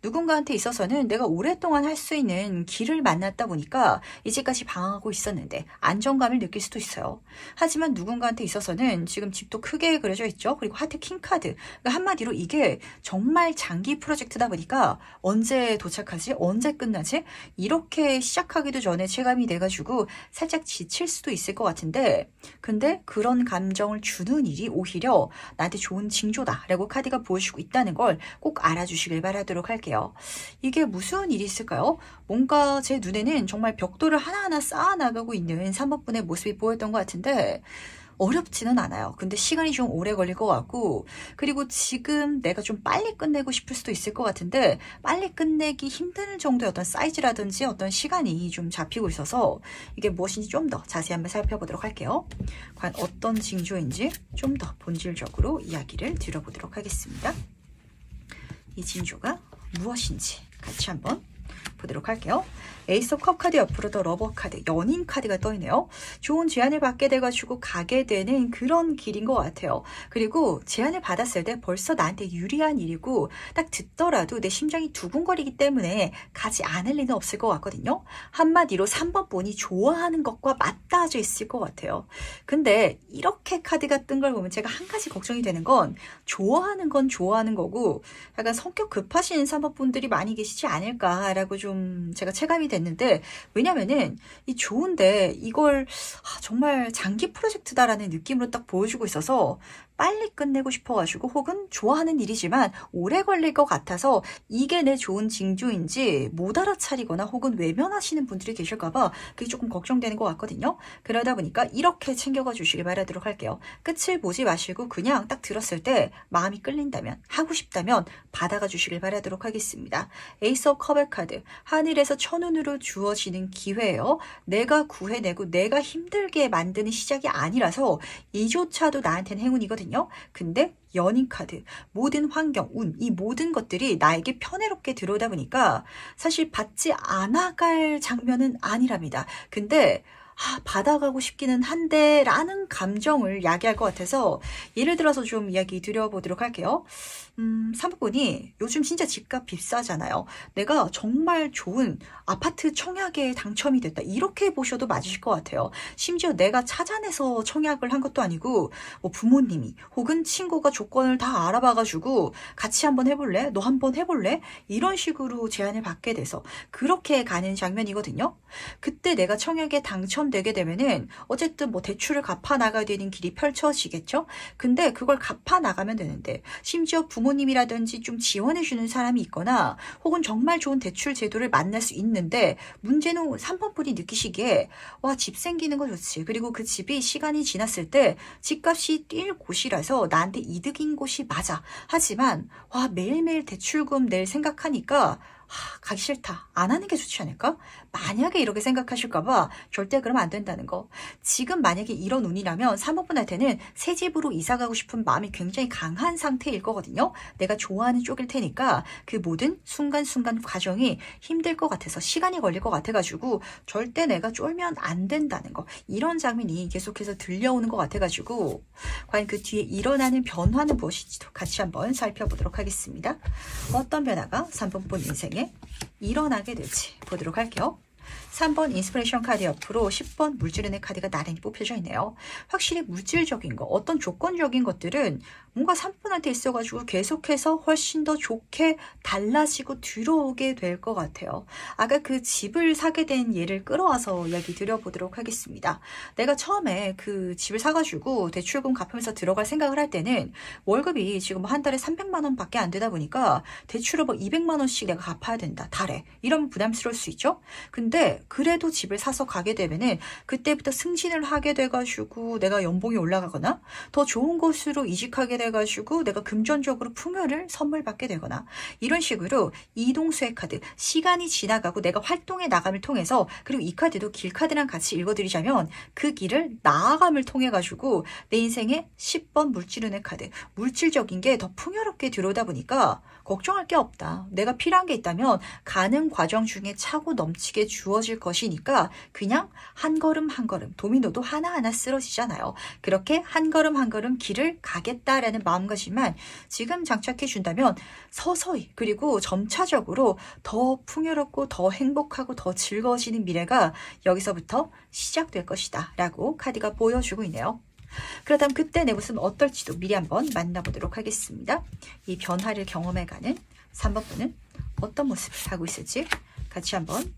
누군가한테 있어서는 내가 오랫동안 할 수 있는 길을 만났다 보니까 이제까지 방황하고 있었는데 안정감을 느낄 수도 있어요. 하지만 누군가한테 있어서는 지금 집도 크게 그려져 있죠. 그리고 하트 킹카드. 그러니까 한마디로 이게 정말 장기 프로젝트다 보니까 언제 도착하지? 언제 끝나지? 이렇게 시작하기도 전에 체감이 돼가지고 살짝 지칠 수도 있을 것 같은데, 근데 그런 감정을 주는 일이 오히려 나한테 좋은 징조다 라고 카드가 보여주고 있다는 걸 꼭 알아주시길 바라도록 할게요. 이게 무슨 일이 있을까요? 뭔가 제 눈에는 정말 벽돌을 하나하나 쌓아나가고 있는 3번분의 모습이 보였던 것 같은데 어렵지는 않아요. 근데 시간이 좀 오래 걸릴 것 같고, 그리고 지금 내가 좀 빨리 끝내고 싶을 수도 있을 것 같은데 빨리 끝내기 힘든 정도의 어떤 사이즈라든지 어떤 시간이 좀 잡히고 있어서 이게 무엇인지 좀 더 자세히 한번 살펴보도록 할게요. 과연 어떤 징조인지 좀 더 본질적으로 이야기를 드려보도록 하겠습니다. 이 징조가 무엇인지 같이 한번 보도록 할게요. 에이스 오브 컵 카드 옆으로 더 러버 카드, 연인 카드가 떠있네요. 좋은 제안을 받게 돼가지고 가게 되는 그런 길인 것 같아요. 그리고 제안을 받았을 때 벌써 나한테 유리한 일이고 딱 듣더라도 내 심장이 두근거리기 때문에 가지 않을 리는 없을 것 같거든요. 한마디로 3번 분이 좋아하는 것과 맞닿아져 있을 것 같아요. 근데 이렇게 카드가 뜬 걸 보면 제가 한 가지 걱정이 되는 건 좋아하는 건 좋아하는 거고 약간 성격 급하신 3번 분들이 많이 계시지 않을까라고 좀 제가 체감이 됐는데, 왜냐면은 이 좋은데 이걸 정말 장기 프로젝트다라는 느낌으로 딱 보여주고 있어서 빨리 끝내고 싶어가지고 혹은 좋아하는 일이지만 오래 걸릴 것 같아서 이게 내 좋은 징조인지 못 알아차리거나 혹은 외면하시는 분들이 계실까봐 그게 조금 걱정되는 것 같거든요. 그러다 보니까 이렇게 챙겨가 주시길 바라도록 할게요. 끝을 보지 마시고 그냥 딱 들었을 때 마음이 끌린다면, 하고 싶다면 받아가 주시길 바라도록 하겠습니다. 에이스 오브 컵의 카드, 하늘에서 천운으로 주어지는 기회예요. 내가 구해내고 내가 힘들게 만드는 시작이 아니라서 이조차도 나한테는 행운이거든요. 근데 연인 카드, 모든 환경, 운, 이 모든 것들이 나에게 편해롭게 들어오다 보니까 사실 받지 않아갈 장면은 아니랍니다. 근데 받아가고 싶기는 한데 라는 감정을 야기할 것 같아서 예를 들어서 좀 이야기 드려보도록 할게요. 사모분이 요즘 진짜 집값 비싸잖아요. 내가 정말 좋은 아파트 청약에 당첨이 됐다, 이렇게 보셔도 맞으실 것 같아요. 심지어 내가 찾아내서 청약을 한 것도 아니고 뭐 부모님이 혹은 친구가 조건을 다 알아봐가지고 같이 한번 해볼래? 너 한번 해볼래? 이런 식으로 제안을 받게 돼서 그렇게 가는 장면이거든요. 그때 내가 청약에 당첨되게 되면은 어쨌든 뭐 대출을 갚아 나가야 되는 길이 펼쳐지겠죠. 근데 그걸 갚아 나가면 되는데 심지어 부모님이라든지 좀 지원해주는 사람이 있거나 혹은 정말 좋은 대출 제도를 만날 수 있는데, 문제는 3번 분이 느끼시기에 와, 집 생기는 거 좋지, 그리고 그 집이 시간이 지났을 때 집값이 뛸 곳이라서 나한테 이득인 곳이 맞아. 하지만 와, 매일매일 대출금 낼 생각하니까 가기 싫다, 안 하는 게 좋지 않을까? 만약에 이렇게 생각하실까봐 절대 그러면 안 된다는 거. 지금 만약에 이런 운이라면 3번분한테는 새 집으로 이사 가고 싶은 마음이 굉장히 강한 상태일 거거든요. 내가 좋아하는 쪽일 테니까 그 모든 순간순간 과정이 힘들 것 같아서 시간이 걸릴 것 같아가지고 절대 내가 쫄면 안 된다는 거. 이런 장면이 계속해서 들려오는 것 같아가지고 과연 그 뒤에 일어나는 변화는 무엇인지도 같이 한번 살펴보도록 하겠습니다. 어떤 변화가 3번분 인생에 일어나게 될지 보도록 할게요. 3번 인스피레이션 카드 옆으로 10번 물질은행 카드가 나란히 뽑혀져 있네요. 확실히 물질적인 거, 어떤 조건적인 것들은 뭔가 3분한테 있어가지고 계속해서 훨씬 더 좋게 달라지고 들어오게 될 것 같아요. 아까 그 집을 사게 된 예를 끌어와서 이야기 드려보도록 하겠습니다. 내가 처음에 그 집을 사가지고 대출금 갚으면서 들어갈 생각을 할 때는 월급이 지금 한 달에 300만 원 밖에 안 되다 보니까 대출을 뭐 200만 원씩 내가 갚아야 된다, 달에. 이러면 부담스러울 수 있죠? 근데 그래도 집을 사서 가게 되면은 그때부터 승진을 하게 돼가지고 내가 연봉이 올라가거나 더 좋은 곳으로 이직하게 돼가지고 내가 금전적으로 풍요를 선물 받게 되거나 이런 식으로 이동수의 카드, 시간이 지나가고 내가 활동의 나감을 통해서, 그리고 이 카드도 길카드랑 같이 읽어드리자면 그 길을 나아감을 통해 가지고 내 인생의 10번 물질은행 카드, 물질적인 게 더 풍요롭게 들어오다 보니까 걱정할 게 없다. 내가 필요한 게 있다면 가는 과정 중에 차고 넘치게 주어질 것이니까 그냥 한 걸음 한 걸음, 도미노도 하나하나 쓰러지잖아요. 그렇게 한 걸음 한 걸음 길을 가겠다라는 마음가짐만 지금 장착해 준다면 서서히, 그리고 점차적으로 더 풍요롭고 더 행복하고 더 즐거워지는 미래가 여기서부터 시작될 것이다 라고 카드가 보여주고 있네요. 그렇다면 그때 내 모습은 어떨지도 미리 한번 만나보도록 하겠습니다. 이 변화를 경험해가는 3번 분은 어떤 모습을 하고 있을지 같이 한번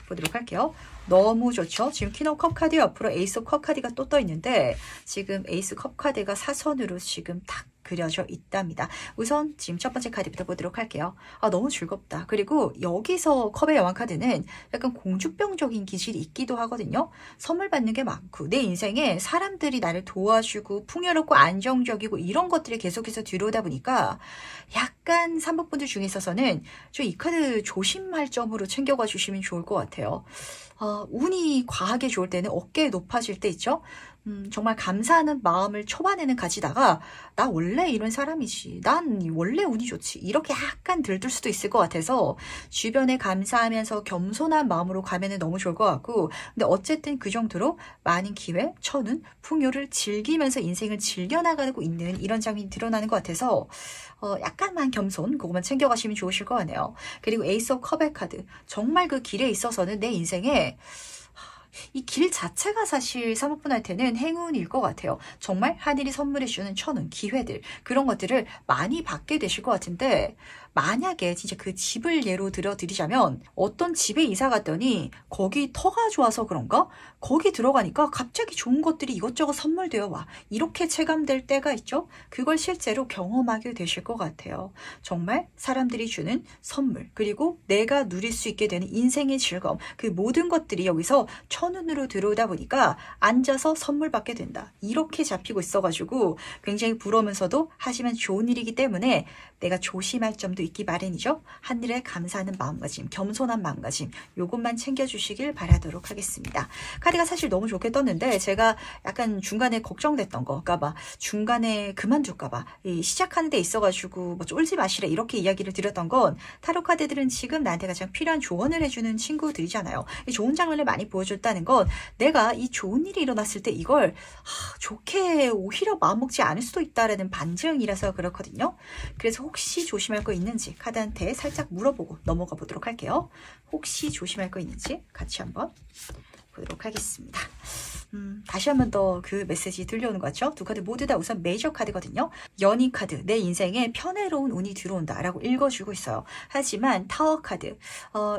보도록 할게요. 너무 좋죠? 지금 퀸 오브 컵 카드 옆으로 에이스 오브 컵 카드가 또 떠 있는데 지금 에이스 컵 카드가 사선으로 지금 딱 그려져 있답니다. 우선 지금 첫 번째 카드부터 보도록 할게요. 아, 너무 즐겁다. 그리고 여기서 컵의 여왕 카드는 약간 공주병적인 기질이 있기도 하거든요. 선물 받는 게 많고 내 인생에 사람들이 나를 도와주고 풍요롭고 안정적이고 이런 것들이 계속해서 들어오다 보니까 약간 3번 분들 중에 있어서는 저 이 카드 조심할 점으로 챙겨가 주시면 좋을 것 같아요. 운이 과하게 좋을 때는 어깨 높아질 때 있죠? 정말 감사하는 마음을 초반에는 가지다가 나 원래 이런 사람이지, 난 원래 운이 좋지, 이렇게 약간 들들 수도 있을 것 같아서 주변에 감사하면서 겸손한 마음으로 가면은 너무 좋을 것 같고, 근데 어쨌든 그 정도로 많은 기회, 천운, 풍요를 즐기면서 인생을 즐겨나가고 있는 이런 장면이 드러나는 것 같아서 약간만 겸손, 그것만 챙겨가시면 좋으실 것 같네요. 그리고 에이스 오브 컵의 카드, 정말 그 길에 있어서는 내 인생에 이 길 자체가 사실 사모분한테는 행운일 것 같아요. 정말 하늘이 선물해주는 천운, 기회들, 그런 것들을 많이 받게 되실 것 같은데, 만약에 진짜 그 집을 예로 들어드리자면 어떤 집에 이사 갔더니 거기 터가 좋아서 그런가? 거기 들어가니까 갑자기 좋은 것들이 이것저것 선물되어 와. 이렇게 체감될 때가 있죠? 그걸 실제로 경험하게 되실 것 같아요. 정말 사람들이 주는 선물, 그리고 내가 누릴 수 있게 되는 인생의 즐거움, 그 모든 것들이 여기서 천운으로 들어오다 보니까 앉아서 선물 받게 된다. 이렇게 잡히고 있어가지고 굉장히 부러우면서도 하시면 좋은 일이기 때문에 내가 조심할 점도 있기 마련이죠. 하늘에 감사하는 마음가짐, 겸손한 마음가짐, 요것만 챙겨주시길 바라도록 하겠습니다. 카드가 사실 너무 좋게 떴는데 제가 약간 중간에 걱정됐던 거, 그러니까 중간에 그만둘까봐, 시작하는 데 있어가지고 뭐 쫄지 마시래 이렇게 이야기를 드렸던 건, 타로 카드들은 지금 나한테 가장 필요한 조언을 해주는 친구들이잖아요. 좋은 장면을 많이 보여줬다는 건 내가 이 좋은 일이 일어났을 때 이걸 좋게 오히려 마음먹지 않을 수도 있다라는 반증이라서 그렇거든요. 그래서 혹시 조심할 거 있는지 카드한테 살짝 물어보고 넘어가 보도록 할게요. 혹시 조심할 거 있는지 같이 한번 보도록 하겠습니다. 다시 한번 더 그 메시지 들려오는 것 같죠? 두 카드 모두 다 우선 메이저 카드거든요. 연인 카드, 내 인생에 편애로운 운이 들어온다 라고 읽어주고 있어요. 하지만 타워 카드,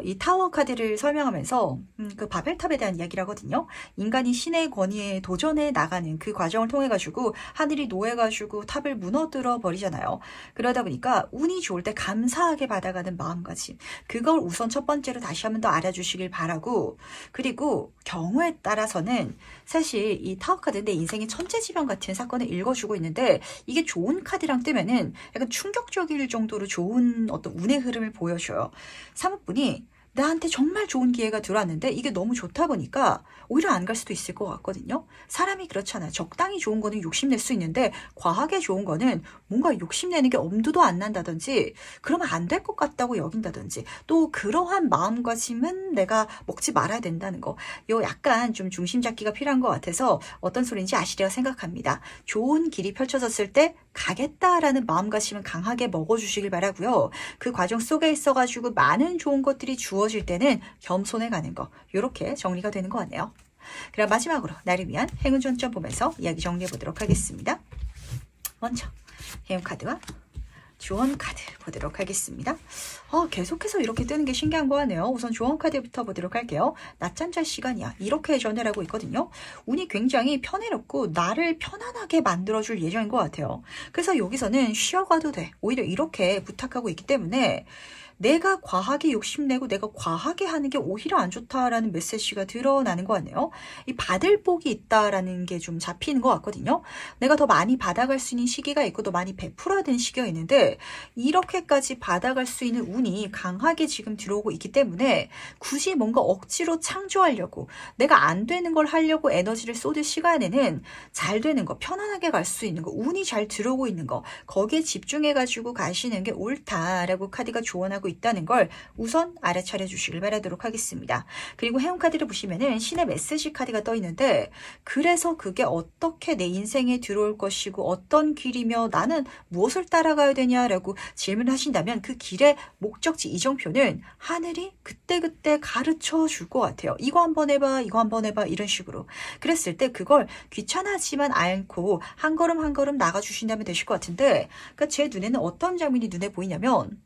이 타워 카드를 설명하면서 그 바벨탑에 대한 이야기를 하거든요. 인간이 신의 권위에 도전해 나가는 그 과정을 통해 가지고 하늘이 놓여 가지고 탑을 무너뜨려 버리잖아요. 그러다 보니까 운이 좋을 때 감사하게 받아가는 마음가짐, 그걸 우선 첫 번째로 다시 한번 더 알아주시길 바라고, 그리고 경우에 따라서는 사실 이 타워 카드 내 인생의 천재지변 같은 사건을 읽어주고 있는데, 이게 좋은 카드랑 뜨면은 약간 충격적일 정도로 좋은 어떤 운의 흐름을 보여줘요. 사모분이 나한테 정말 좋은 기회가 들어왔는데 이게 너무 좋다 보니까 오히려 안 갈 수도 있을 것 같거든요. 사람이 그렇잖아요. 적당히 좋은 거는 욕심낼 수 있는데 과하게 좋은 거는 뭔가 욕심내는 게 엄두도 안 난다든지 그러면 안 될 것 같다고 여긴다든지, 또 그러한 마음가짐은 내가 먹지 말아야 된다는 거, 요 약간 좀 중심 잡기가 필요한 것 같아서 어떤 소리인지 아시리라 생각합니다. 좋은 길이 펼쳐졌을 때 가겠다라는 마음가짐은 강하게 먹어주시길 바라고요. 그 과정 속에 있어가지고 많은 좋은 것들이 주어 주어질 때는 겸손해 가는 거. 이렇게 정리가 되는 것 같네요. 그럼 마지막으로 나를 위한 행운 전점 보면서 이야기 정리해 보도록 하겠습니다. 먼저 행운 카드와 조언 카드 보도록 하겠습니다. 계속해서 이렇게 뜨는 게 신기한 거 같네요. 우선 조언 카드부터 보도록 할게요. 낮잠 잘 시간이야. 이렇게 전해를 하고 있거든요. 운이 굉장히 편해롭고 나를 편안하게 만들어줄 예정인 것 같아요. 그래서 여기서는 쉬어가도 돼. 오히려 이렇게 부탁하고 있기 때문에 내가 과하게 욕심내고 내가 과하게 하는 게 오히려 안 좋다라는 메시지가 드러나는 것 같네요. 이 받을 복이 있다라는 게 좀 잡히는 것 같거든요. 내가 더 많이 받아갈 수 있는 시기가 있고 더 많이 베풀어야 되는 시기가 있는데 이렇게까지 받아갈 수 있는 운이 강하게 지금 들어오고 있기 때문에 굳이 뭔가 억지로 창조하려고 내가 안 되는 걸 하려고 에너지를 쏟을 시간에는 잘 되는 거, 편안하게 갈 수 있는 거, 운이 잘 들어오고 있는 거 거기에 집중해가지고 가시는 게 옳다라고 카드가 조언하고 있다는 걸 우선 알아차려 주시길 바라도록 하겠습니다. 그리고 행운 카드를 보시면은 신의 메시지 카드가 떠 있는데 그래서 그게 어떻게 내 인생에 들어올 것이고 어떤 길이며 나는 무엇을 따라가야 되냐라고 질문하신다면 그 길의 목적지 이정표는 하늘이 그때그때 가르쳐 줄 것 같아요. 이거 한번 해봐, 이거 한번 해봐 이런 식으로. 그랬을 때 그걸 귀찮아지만 않고 한 걸음 한 걸음 나가주신다면 되실 것 같은데 그러니까 제 눈에는 어떤 장면이 눈에 보이냐면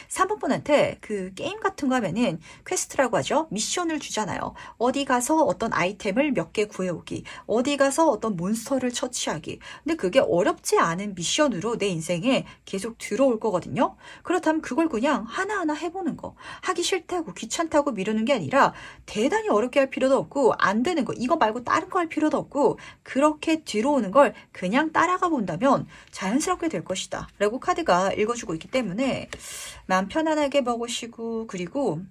3번 분한테 그 게임 같은 거 하면은 퀘스트라고 하죠. 미션을 주잖아요. 어디 가서 어떤 아이템을 몇 개 구해오기, 어디 가서 어떤 몬스터를 처치하기. 근데 그게 어렵지 않은 미션으로 내 인생에 계속 들어올 거거든요. 그렇다면 그걸 그냥 하나하나 해보는 거. 하기 싫다고 귀찮다고 미루는 게 아니라 대단히 어렵게 할 필요도 없고 안 되는 거 이거 말고 다른 거 할 필요도 없고 그렇게 들어오는 걸 그냥 따라가 본다면 자연스럽게 될 것이다 라고 카드가 읽어주고 있기 때문에 마음 편안하게 먹으시고 그리고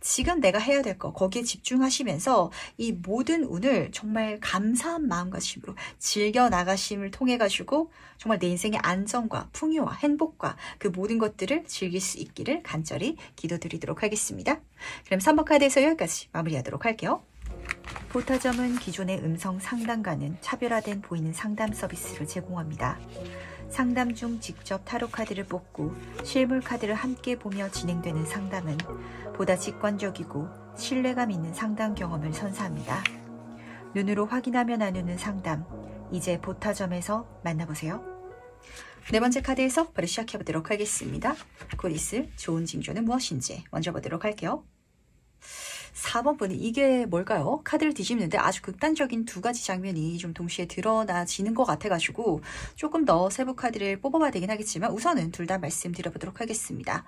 지금 내가 해야 될 거 거기에 집중하시면서 이 모든 운을 정말 감사한 마음가짐으로 즐겨 나가심을 통해 가지고 정말 내 인생의 안정과 풍요와 행복과 그 모든 것들을 즐길 수 있기를 간절히 기도드리도록 하겠습니다. 그럼 3번 카드에서 여기까지 마무리하도록 할게요. 보타점은 기존의 음성 상담과는 차별화된 보이는 상담 서비스를 제공합니다. 상담 중 직접 타로 카드를 뽑고 실물 카드를 함께 보며 진행되는 상담은 보다 직관적이고 신뢰감 있는 상담 경험을 선사합니다. 눈으로 확인하며 나누는 상담, 이제 보타점에서 만나보세요. 네 번째 카드에서 바로 시작해보도록 하겠습니다. 곧 있을 좋은 징조는 무엇인지 먼저 보도록 할게요. 4번 분이 이게 뭘까요? 카드를 뒤집는데 아주 극단적인 두 가지 장면이 좀 동시에 드러나지는 것 같아가지고 조금 더 세부 카드를 뽑아봐야 되긴 하겠지만 우선은 둘 다 말씀드려보도록 하겠습니다.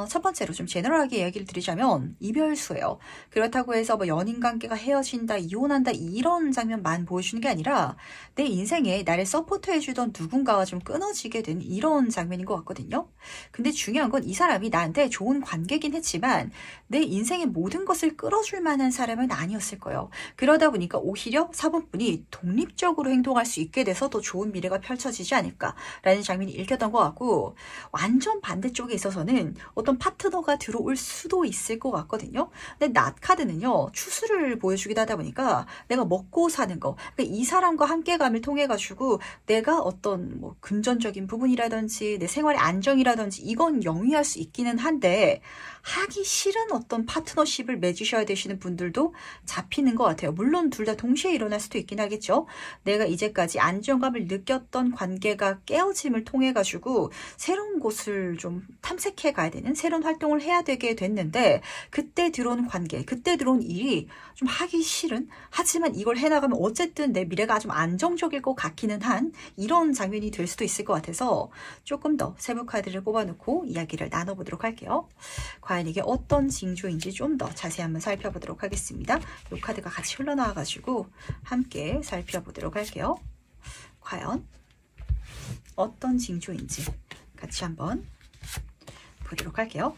첫 번째로 좀 제너럴하게 이야기를 드리자면 이별수예요. 그렇다고 해서 뭐 연인관계가 헤어진다, 이혼한다 이런 장면만 보여주는 게 아니라 내 인생에 나를 서포트해주던 누군가와 좀 끊어지게 된 이런 장면인 것 같거든요. 근데 중요한 건 이 사람이 나한테 좋은 관계긴 했지만 내 인생의 모든 것을 끌어줄 만한 사람은 아니었을 거예요. 그러다 보니까 오히려 4번 분이 독립적으로 행동할 수 있게 돼서 더 좋은 미래가 펼쳐지지 않을까라는 장면이 읽혔던 것 같고 완전 반대쪽에 있어서는 어떤 파트너가 들어올 수도 있을 것 같거든요. 근데 낫 카드는요. 추수를 보여주기도 하다 보니까 내가 먹고 사는 거 그러니까 이 사람과 함께감을 통해 가지고 내가 어떤 뭐 금전적인 부분이라든지 내 생활의 안정이라든지 이건 영위할 수 있기는 한데 하기 싫은 어떤 파트너십을 맺으셔야 되시는 분들도 잡히는 것 같아요. 물론 둘 다 동시에 일어날 수도 있긴 하겠죠. 내가 이제까지 안정감을 느꼈던 관계가 깨어짐을 통해 가지고 새로운 곳을 좀 탐색해 가야 되는 새로운 활동을 해야 되게 됐는데 그때 들어온 관계, 그때 들어온 일이 좀 하기 싫은 하지만 이걸 해나가면 어쨌든 내 미래가 좀 안정적일 것 같기는 한 이런 장면이 될 수도 있을 것 같아서 조금 더 세부 카드를 뽑아놓고 이야기를 나눠보도록 할게요. 과연 이게 어떤 징조인지 좀 더 자세히 한번 살펴보도록 하겠습니다. 이 카드가 같이 흘러나와가지고 함께 살펴보도록 할게요. 과연 어떤 징조인지 같이 한번 보도록 할게요.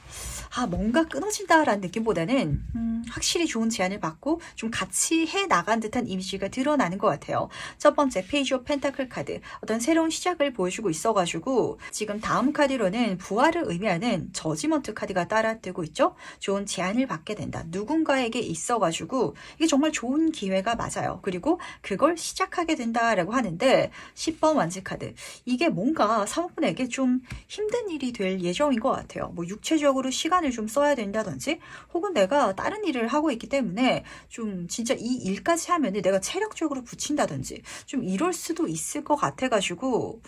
뭔가 끊어진다라는 느낌보다는 확실히 좋은 제안을 받고 좀 같이 해나간 듯한 이미지가 드러나는 것 같아요. 첫 번째 페이지 오브 펜타클 카드 어떤 새로운 시작을 보여주고 있어가지고 지금 다음 카드로는 부활을 의미하는 저지먼트 카드가 따라뜨고 있죠. 좋은 제안을 받게 된다. 누군가에게 있어가지고 이게 정말 좋은 기회가 맞아요. 그리고 그걸 시작하게 된다라고 하는데 10번 완즈 카드 이게 뭔가 사모분에게 좀 힘든 일이 될 예정인 것 같아요. 같아요. 뭐 육체적으로 시간을 좀 써야 된다든지 혹은 내가 다른 일을 하고 있기 때문에 좀 진짜 이 일까지 하면은 내가 체력적으로 붙인다든지 좀 이럴 수도 있을 것 같아가지고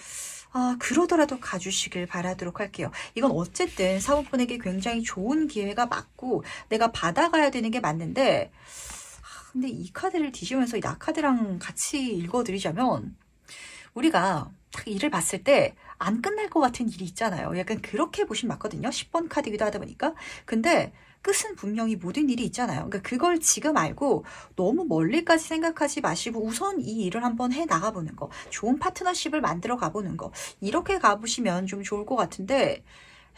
그러더라도 가주시길 바라도록 할게요. 이건 어쨌든 사모분에게 굉장히 좋은 기회가 맞고 내가 받아가야 되는 게 맞는데 근데 이 카드를 뒤지면서 이 나카드랑 같이 읽어드리자면 우리가 딱 일을 봤을 때 안 끝날 것 같은 일이 있잖아요. 약간 그렇게 보시면 맞거든요. 10번 카드기도 하다 보니까. 근데 끝은 분명히 모든 일이 있잖아요. 그러니까 그걸 지금 알고 너무 멀리까지 생각하지 마시고 우선 이 일을 한번 해 나가보는 거. 좋은 파트너십을 만들어 가보는 거. 이렇게 가보시면 좀 좋을 것 같은데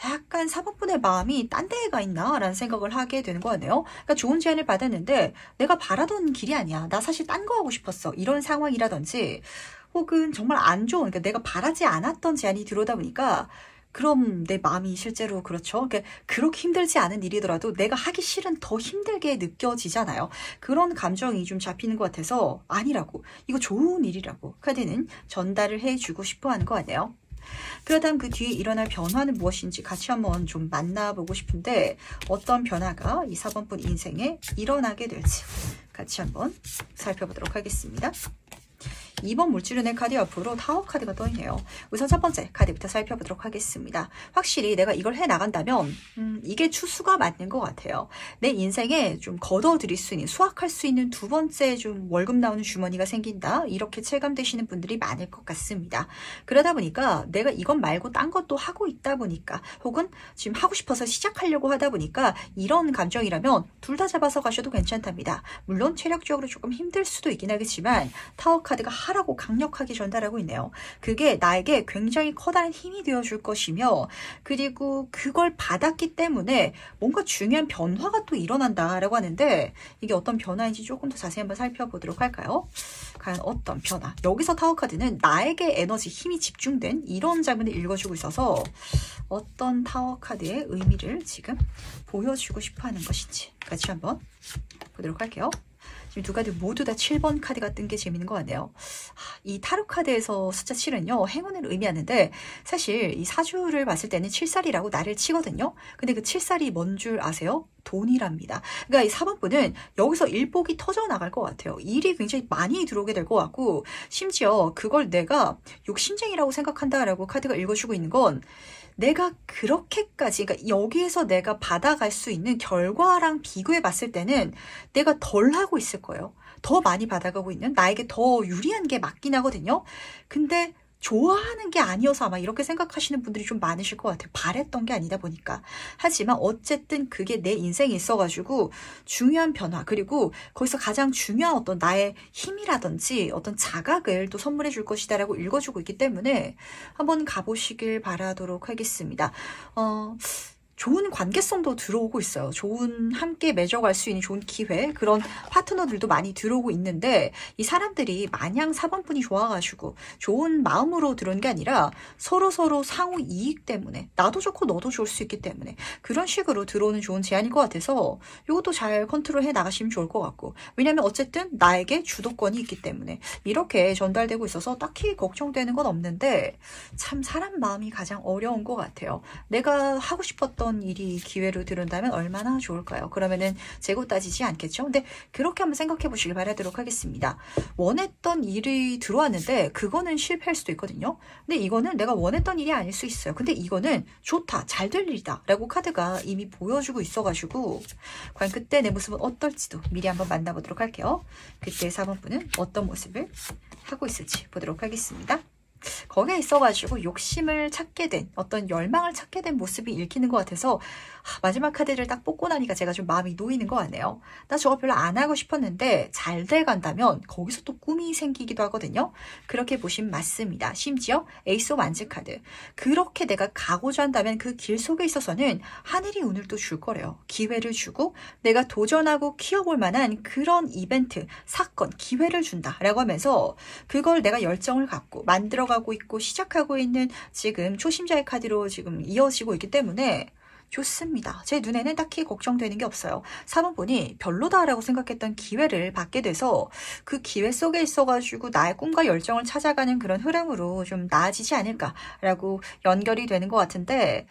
약간 사모분의 마음이 딴 데에 가 있나? 라는 생각을 하게 되는 거 같네요. 그러니까 좋은 제안을 받았는데 내가 바라던 길이 아니야. 나 사실 딴 거 하고 싶었어. 이런 상황이라든지 혹은 정말 안 좋은, 그러니까 내가 바라지 않았던 제안이 들어오다 보니까 그럼 내 마음이 실제로 그렇죠. 그러니까 그렇게 힘들지 않은 일이더라도 내가 하기 싫은 더 힘들게 느껴지잖아요. 그런 감정이 좀 잡히는 것 같아서 아니라고. 이거 좋은 일이라고 카드는 전달을 해주고 싶어 하는 것 같네요. 그렇다면 그 뒤에 일어날 변화는 무엇인지 같이 한번 좀 만나보고 싶은데 어떤 변화가 이 4번분 인생에 일어나게 될지 같이 한번 살펴보도록 하겠습니다. 2번 물질운의 카드 옆으로 타워 카드가 떠있네요. 우선 첫 번째 카드부터 살펴보도록 하겠습니다. 확실히 내가 이걸 해나간다면 이게 추수가 맞는 것 같아요. 내 인생에 좀 걷어들일 수 있는, 수확할 수 있는 두 번째 좀 월급 나오는 주머니가 생긴다. 이렇게 체감되시는 분들이 많을 것 같습니다. 그러다 보니까 내가 이건 말고 딴 것도 하고 있다 보니까 혹은 지금 하고 싶어서 시작하려고 하다 보니까 이런 감정이라면 둘 다 잡아서 가셔도 괜찮답니다. 물론 체력적으로 조금 힘들 수도 있긴 하겠지만 타워 카드가 하라고 강력하게 전달하고 있네요. 그게 나에게 굉장히 커다란 힘이 되어줄 것이며 그리고 그걸 받았기 때문에 뭔가 중요한 변화가 또 일어난다라고 하는데 이게 어떤 변화인지 조금 더 자세히 한번 살펴보도록 할까요? 과연 어떤 변화? 여기서 타워 카드는 나에게 에너지, 힘이 집중된 이런 장면을 읽어주고 있어서 어떤 타워 카드의 의미를 지금 보여주고 싶어하는 것인지 같이 한번 보도록 할게요. 지금 두 카드 모두 다 7번 카드가 뜬 게 재밌는 것 같네요. 이 타로 카드에서 숫자 7은요. 행운을 의미하는데 사실 이 사주를 봤을 때는 7살이라고 나를 치거든요. 근데 그 7살이 뭔 줄 아세요? 돈이랍니다. 그러니까 이 4번분은 여기서 일복이 터져나갈 것 같아요. 일이 굉장히 많이 들어오게 될 것 같고 심지어 그걸 내가 욕심쟁이라고 생각한다라고 카드가 읽어주고 있는 건 내가 그렇게까지, 그러니까 여기에서 내가 받아갈 수 있는 결과랑 비교해 봤을 때는 내가 덜 하고 있을 거예요. 더 많이 받아가고 있는, 나에게 더 유리한 게 맞긴 하거든요. 근데 좋아하는 게 아니어서 아마 이렇게 생각하시는 분들이 좀 많으실 것 같아요. 바랬던 게 아니다 보니까. 하지만 어쨌든 그게 내 인생에 있어가지고 중요한 변화, 그리고 거기서 가장 중요한 어떤 나의 힘이라든지 어떤 자각을 또 선물해 줄 것이다 라고 읽어주고 있기 때문에 한번 가보시길 바라도록 하겠습니다. 좋은 관계성도 들어오고 있어요. 좋은 함께 맺어갈 수 있는 좋은 기회, 그런 파트너들도 많이 들어오고 있는데 이 사람들이 마냥 4번분이 좋아가지고 좋은 마음으로 들어온 게 아니라 서로서로 상호 이익 때문에 나도 좋고 너도 좋을 수 있기 때문에 그런 식으로 들어오는 좋은 제안일 것 같아서 이것도 잘 컨트롤해 나가시면 좋을 것 같고 왜냐하면 어쨌든 나에게 주도권이 있기 때문에 이렇게 전달되고 있어서 딱히 걱정되는 건 없는데 참 사람 마음이 가장 어려운 것 같아요. 내가 하고 싶었던 일이 기회로 들어온다면 얼마나 좋을까요? 그러면은 재고 따지지 않겠죠? 근데 그렇게 한번 생각해 보시길 바라도록 하겠습니다. 원했던 일이 들어왔는데 그거는 실패할 수도 있거든요. 근데 이거는 내가 원했던 일이 아닐 수 있어요. 근데 이거는 좋다, 잘 될 일이다 라고 카드가 이미 보여주고 있어가지고 과연 그때 내 모습은 어떨지도 미리 한번 만나보도록 할게요. 그때 4번분은 어떤 모습을 하고 있을지 보도록 하겠습니다. 거기에 있어가지고 욕심을 찾게 된 어떤 열망을 찾게 된 모습이 읽히는 것 같아서 마지막 카드를 딱 뽑고 나니까 제가 좀 마음이 놓이는 것 같네요. 나 저거 별로 안 하고 싶었는데 잘 돼간다면 거기서 또 꿈이 생기기도 하거든요. 그렇게 보시면 맞습니다. 심지어 에이스 오브 완즈 카드, 그렇게 내가 가고자 한다면 그 길 속에 있어서는 하늘이 운을 또 줄 거래요. 기회를 주고 내가 도전하고 키워볼 만한 그런 이벤트, 사건, 기회를 준다라고 하면서 그걸 내가 열정을 갖고 만들어가고 있고 시작하고 있는 지금 초심자의 카드로 지금 이어지고 있기 때문에 좋습니다. 제 눈에는 딱히 걱정되는 게 없어요. 4번분이 별로다라고 생각했던 기회를 받게 돼서 그 기회 속에 있어가지고 나의 꿈과 열정을 찾아가는 그런 흐름으로 좀 나아지지 않을까라고 연결이 되는 것 같은데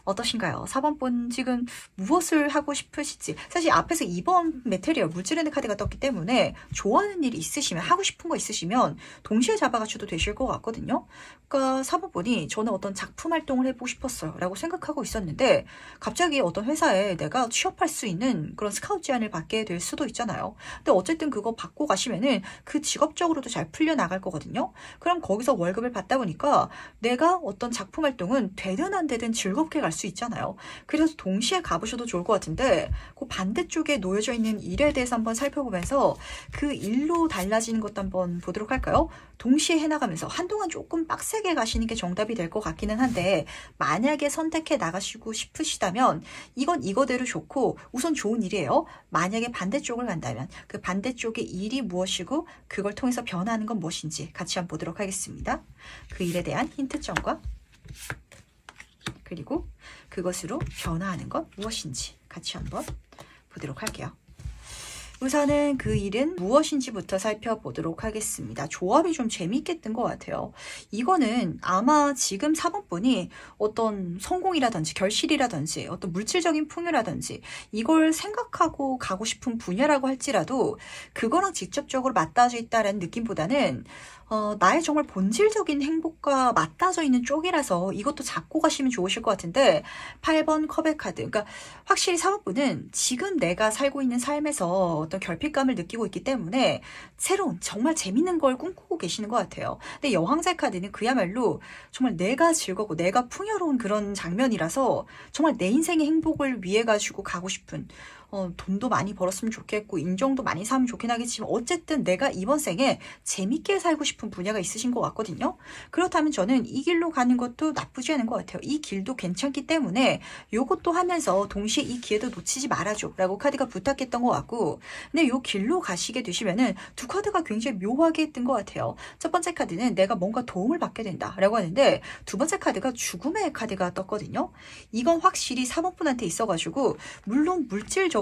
어떠신가요? 4번 분 지금 무엇을 하고 싶으실지. 사실 앞에서 2번 메테리얼 물질에는 카드가 떴기 때문에 좋아하는 일이 있으시면, 하고 싶은 거 있으시면 동시에 잡아가셔도 되실 것 같거든요. 그러니까 4번 분이 저는 어떤 작품 활동을 해보고 싶었어요 라고 생각하고 있었는데 갑자기 어떤 회사에 내가 취업할 수 있는 그런 스카우트 제안을 받게 될 수도 있잖아요. 근데 어쨌든 그거 받고 가시면은 그 직업적으로도 잘 풀려나갈 거거든요. 그럼 거기서 월급을 받다 보니까 내가 어떤 작품 활동은 되든 안 되든 즐겁게 갈 수 있잖아요. 그래서 동시에 가보셔도 좋을 것 같은데 그 반대쪽에 놓여져 있는 일에 대해서 한번 살펴보면서 그 일로 달라지는 것도 한번 보도록 할까요? 동시에 해나가면서 한동안 조금 빡세게 가시는 게 정답이 될 것 같기는 한데 만약에 선택해 나가시고 싶으시다면 이건 이거대로 좋고 우선 좋은 일이에요. 만약에 반대쪽을 간다면 그 반대쪽의 일이 무엇이고 그걸 통해서 변화하는 건 무엇인지 같이 한번 보도록 하겠습니다. 그 일에 대한 힌트점과 그리고 그것으로 변화하는 건 무엇인지 같이 한번 보도록 할게요. 우선은 그 일은 무엇인지부터 살펴보도록 하겠습니다. 조합이 좀 재미있게 뜬 것 같아요. 이거는 아마 지금 4번 분이 어떤 성공이라든지 결실이라든지 어떤 물질적인 풍요라든지 이걸 생각하고 가고 싶은 분야라고 할지라도 그거랑 직접적으로 맞닿아져 있다는 느낌보다는 나의 정말 본질적인 행복과 맞닿아져 있는 쪽이라서 이것도 잡고 가시면 좋으실 것 같은데 8번 컵의 카드. 그러니까 확실히 4번 분은 지금 내가 살고 있는 삶에서 어떤 결핍감을 느끼고 있기 때문에 새로운 정말 재밌는 걸 꿈꾸고 계시는 것 같아요. 근데 여왕자 카드는 그야말로 정말 내가 즐겁고 내가 풍요로운 그런 장면이라서 정말 내 인생의 행복을 위해 가지고 가고 싶은 돈도 많이 벌었으면 좋겠고 인정도 많이 사면 좋긴 하겠지만 어쨌든 내가 이번 생에 재밌게 살고 싶은 분야가 있으신 것 같거든요. 그렇다면 저는 이 길로 가는 것도 나쁘지 않은 것 같아요. 이 길도 괜찮기 때문에 요것도 하면서 동시에 이 기회도 놓치지 말아줘 라고 카드가 부탁했던 것 같고 근데 요 길로 가시게 되시면은 두 카드가 굉장히 묘하게 뜬 것 같아요. 첫 번째 카드는 내가 뭔가 도움을 받게 된다 라고 하는데 두 번째 카드가 죽음의 카드가 떴거든요. 이건 확실히 4번 분한테 있어가지고 물론 물질적으로도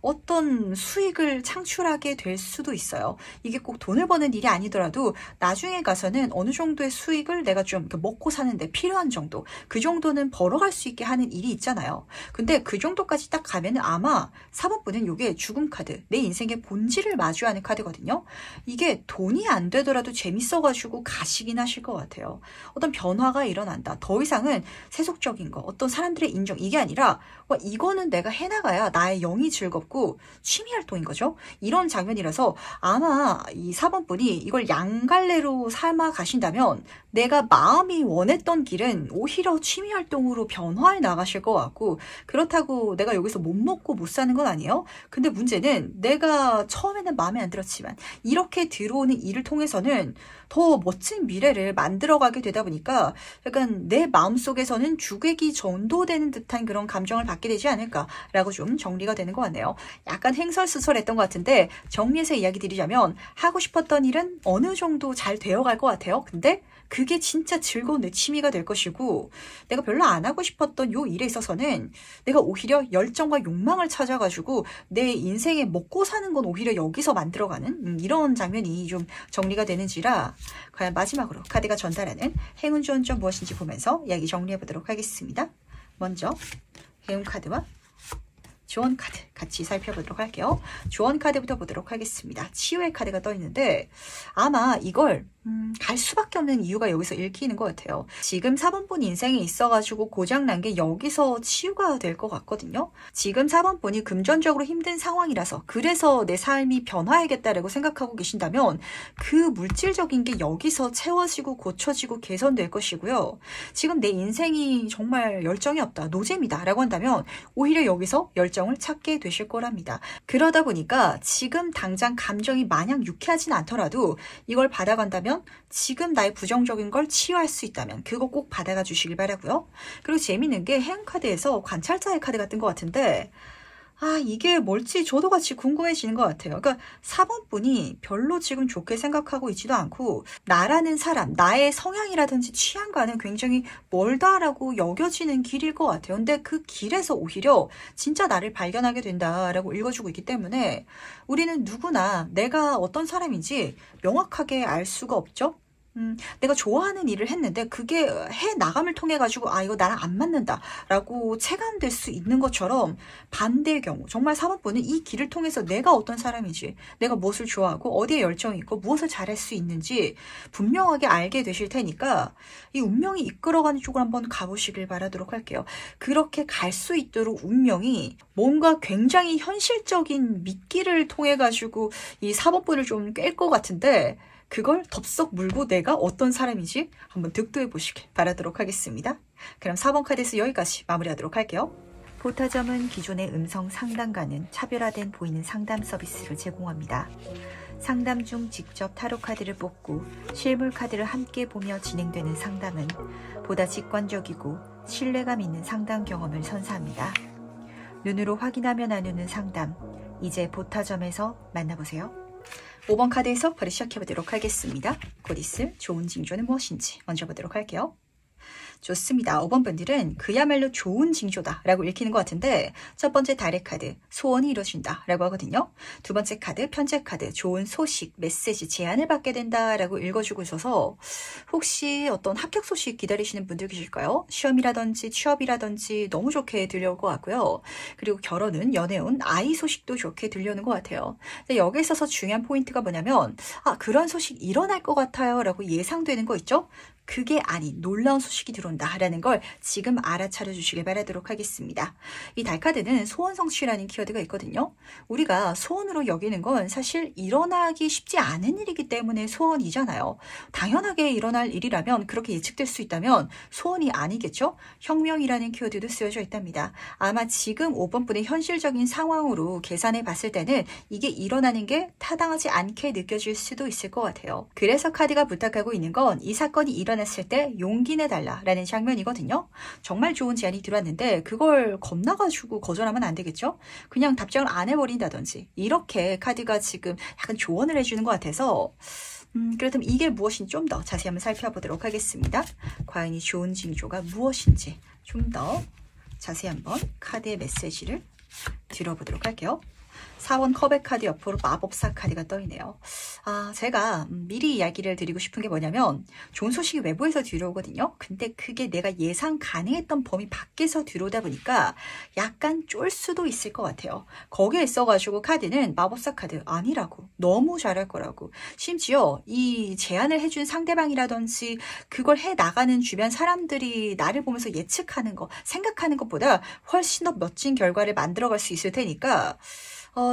어떤 수익을 창출하게 될 수도 있어요. 이게 꼭 돈을 버는 일이 아니더라도 나중에 가서는 어느 정도의 수익을 내가 좀 먹고 사는데 필요한 정도 그 정도는 벌어갈 수 있게 하는 일이 있잖아요. 근데 그 정도까지 딱 가면은 아마 4번 분은 이게 죽음 카드 내 인생의 본질을 마주하는 카드거든요. 이게 돈이 안 되더라도 재밌어가지고 가시긴 하실 것 같아요. 어떤 변화가 일어난다. 더 이상은 세속적인 거 어떤 사람들의 인정 이게 아니라 와, 이거는 내가 해나가야 나의 영이 즐겁고 취미활동인 거죠. 이런 장면이라서 아마 이 4번 분이 이걸 양갈래로 삶아 가신다면 내가 마음이 원했던 길은 오히려 취미활동으로 변화해 나가실 것 같고 그렇다고 내가 여기서 못 먹고 못 사는 건 아니에요. 근데 문제는 내가 처음에는 마음에 안 들었지만 이렇게 들어오는 일을 통해서는 더 멋진 미래를 만들어가게 되다 보니까 약간 내 마음속에서는 주객이 전도되는 듯한 그런 감정을 받게 되지 않을까라고 좀 정리가 되는 것 같네요. 약간 횡설수설했던 것 같은데 정리해서 이야기 드리자면 하고 싶었던 일은 어느 정도 잘 되어갈 것 같아요. 근데 그게 진짜 즐거운 내 취미가 될 것이고 내가 별로 안 하고 싶었던 요 일에 있어서는 내가 오히려 열정과 욕망을 찾아가지고 내 인생에 먹고 사는 건 오히려 여기서 만들어가는 이런 장면이 좀 정리가 되는지라 과연 마지막으로 카드가 전달하는 행운 좋은 점 무엇인지 보면서 이야기 정리해 보도록 하겠습니다. 먼저 행운 카드와 조언 카드 같이 살펴보도록 할게요. 조언 카드부터 보도록 하겠습니다. 치유의 카드가 떠 있는데 아마 이걸 갈 수밖에 없는 이유가 여기서 읽히는 것 같아요. 지금 4번 분 인생에 있어가지고 고장난 게 여기서 치유가 될 것 같거든요. 지금 4번 분이 금전적으로 힘든 상황이라서 그래서 내 삶이 변화해야겠다라고 생각하고 계신다면 그 물질적인 게 여기서 채워지고 고쳐지고 개선될 것이고요. 지금 내 인생이 정말 열정이 없다, 노잼이다 라고 한다면 오히려 여기서 열정을 찾게 되실 거랍니다. 그러다 보니까 지금 당장 감정이 마냥 유쾌하진 않더라도 이걸 받아간다면 지금 나의 부정적인 걸 치유할 수 있다면 그거 꼭 받아가 주시길 바라고요. 그리고 재밌는 게 행운 카드에서 관찰자의 카드가 뜬 것 같은데 이게 뭘지 저도 같이 궁금해지는 것 같아요. 그러니까 4번 분이 별로 지금 좋게 생각하고 있지도 않고 나라는 사람, 나의 성향이라든지 취향과는 굉장히 멀다라고 여겨지는 길일 것 같아요. 근데 그 길에서 오히려 진짜 나를 발견하게 된다라고 읽어주고 있기 때문에 우리는 누구나 내가 어떤 사람인지 명확하게 알 수가 없죠. 내가 좋아하는 일을 했는데 그게 해 나감을 통해 가지고 아 이거 나랑 안 맞는다 라고 체감될 수 있는 것처럼, 반대의 경우 정말 4번분은 이 길을 통해서 내가 어떤 사람인지, 내가 무엇을 좋아하고 어디에 열정이 있고 무엇을 잘할 수 있는지 분명하게 알게 되실 테니까 이 운명이 이끌어가는 쪽으로 한번 가보시길 바라도록 할게요. 그렇게 갈 수 있도록 운명이 뭔가 굉장히 현실적인 미끼를 통해 가지고 이 4번분을 좀 깰 것 같은데, 그걸 덥석 물고 내가 어떤 사람인지 한번 득도해 보시길 바라도록 하겠습니다. 그럼 4번 카드에서 여기까지 마무리하도록 할게요. 보타점은 기존의 음성 상담과는 차별화된 보이는 상담 서비스를 제공합니다. 상담 중 직접 타로 카드를 뽑고 실물 카드를 함께 보며 진행되는 상담은 보다 직관적이고 신뢰감 있는 상담 경험을 선사합니다. 눈으로 확인하며 나누는 상담, 이제 보타점에서 만나보세요. 5번 카드에서 바로 시작해보도록 하겠습니다. 곧 있을 좋은 징조는 무엇인지 먼저 보도록 할게요. 좋습니다. 5번 분들은 그야말로 좋은 징조다 라고 읽히는 것 같은데, 첫 번째 달의 카드 소원이 이루어진다 라고 하거든요. 두 번째 카드 편제 카드 좋은 소식, 메시지, 제안을 받게 된다 라고 읽어주고 있어서 혹시 어떤 합격 소식 기다리시는 분들 계실까요? 시험이라든지 취업이라든지 너무 좋게 들려올 것 같고요. 그리고 결혼은, 연애운, 아이 소식도 좋게 들려오는 것 같아요. 근데 여기에 있어서 중요한 포인트가 뭐냐면 그런 소식 일어날 것 같아요 라고 예상되는 거 있죠? 그게 아닌 놀라운 소식이 들어온다라는 걸 지금 알아차려 주시길 바라도록 하겠습니다. 이 달카드는 소원 성취라는 키워드가 있거든요. 우리가 소원으로 여기는 건 사실 일어나기 쉽지 않은 일이기 때문에 소원이잖아요. 당연하게 일어날 일이라면, 그렇게 예측될 수 있다면 소원이 아니겠죠? 혁명이라는 키워드도 쓰여져 있답니다. 아마 지금 5번 분의 현실적인 상황으로 계산해 봤을 때는 이게 일어나는 게 타당하지 않게 느껴질 수도 있을 것 같아요. 그래서 카드가 부탁하고 있는 건 이 사건이 일어났을 때 용기 내달라라는 장면이거든요. 정말 좋은 제안이 들어왔는데 그걸 겁나가지고 거절하면 안 되겠죠? 그냥 답장을 안 해버린다든지, 이렇게 카드가 지금 약간 조언을 해주는 것 같아서 그렇다면 이게 무엇인지 좀 더 자세히 한번 살펴보도록 하겠습니다. 과연 이 좋은 징조가 무엇인지 좀 더 자세히 한번 카드의 메시지를 들어보도록 할게요. 4번 컵의 카드 옆으로 마법사 카드가 떠있네요. 제가 미리 이야기를 드리고 싶은 게 뭐냐면, 좋은 소식이 외부에서 들어오거든요. 근데 그게 내가 예상 가능했던 범위 밖에서 들어오다 보니까 약간 쫄 수도 있을 것 같아요. 거기에 있어가지고 카드는 마법사 카드 아니라고, 너무 잘할 거라고, 심지어 이 제안을 해준 상대방이라든지 그걸 해나가는 주변 사람들이 나를 보면서 예측하는 거, 생각하는 것보다 훨씬 더 멋진 결과를 만들어갈 수 있을 테니까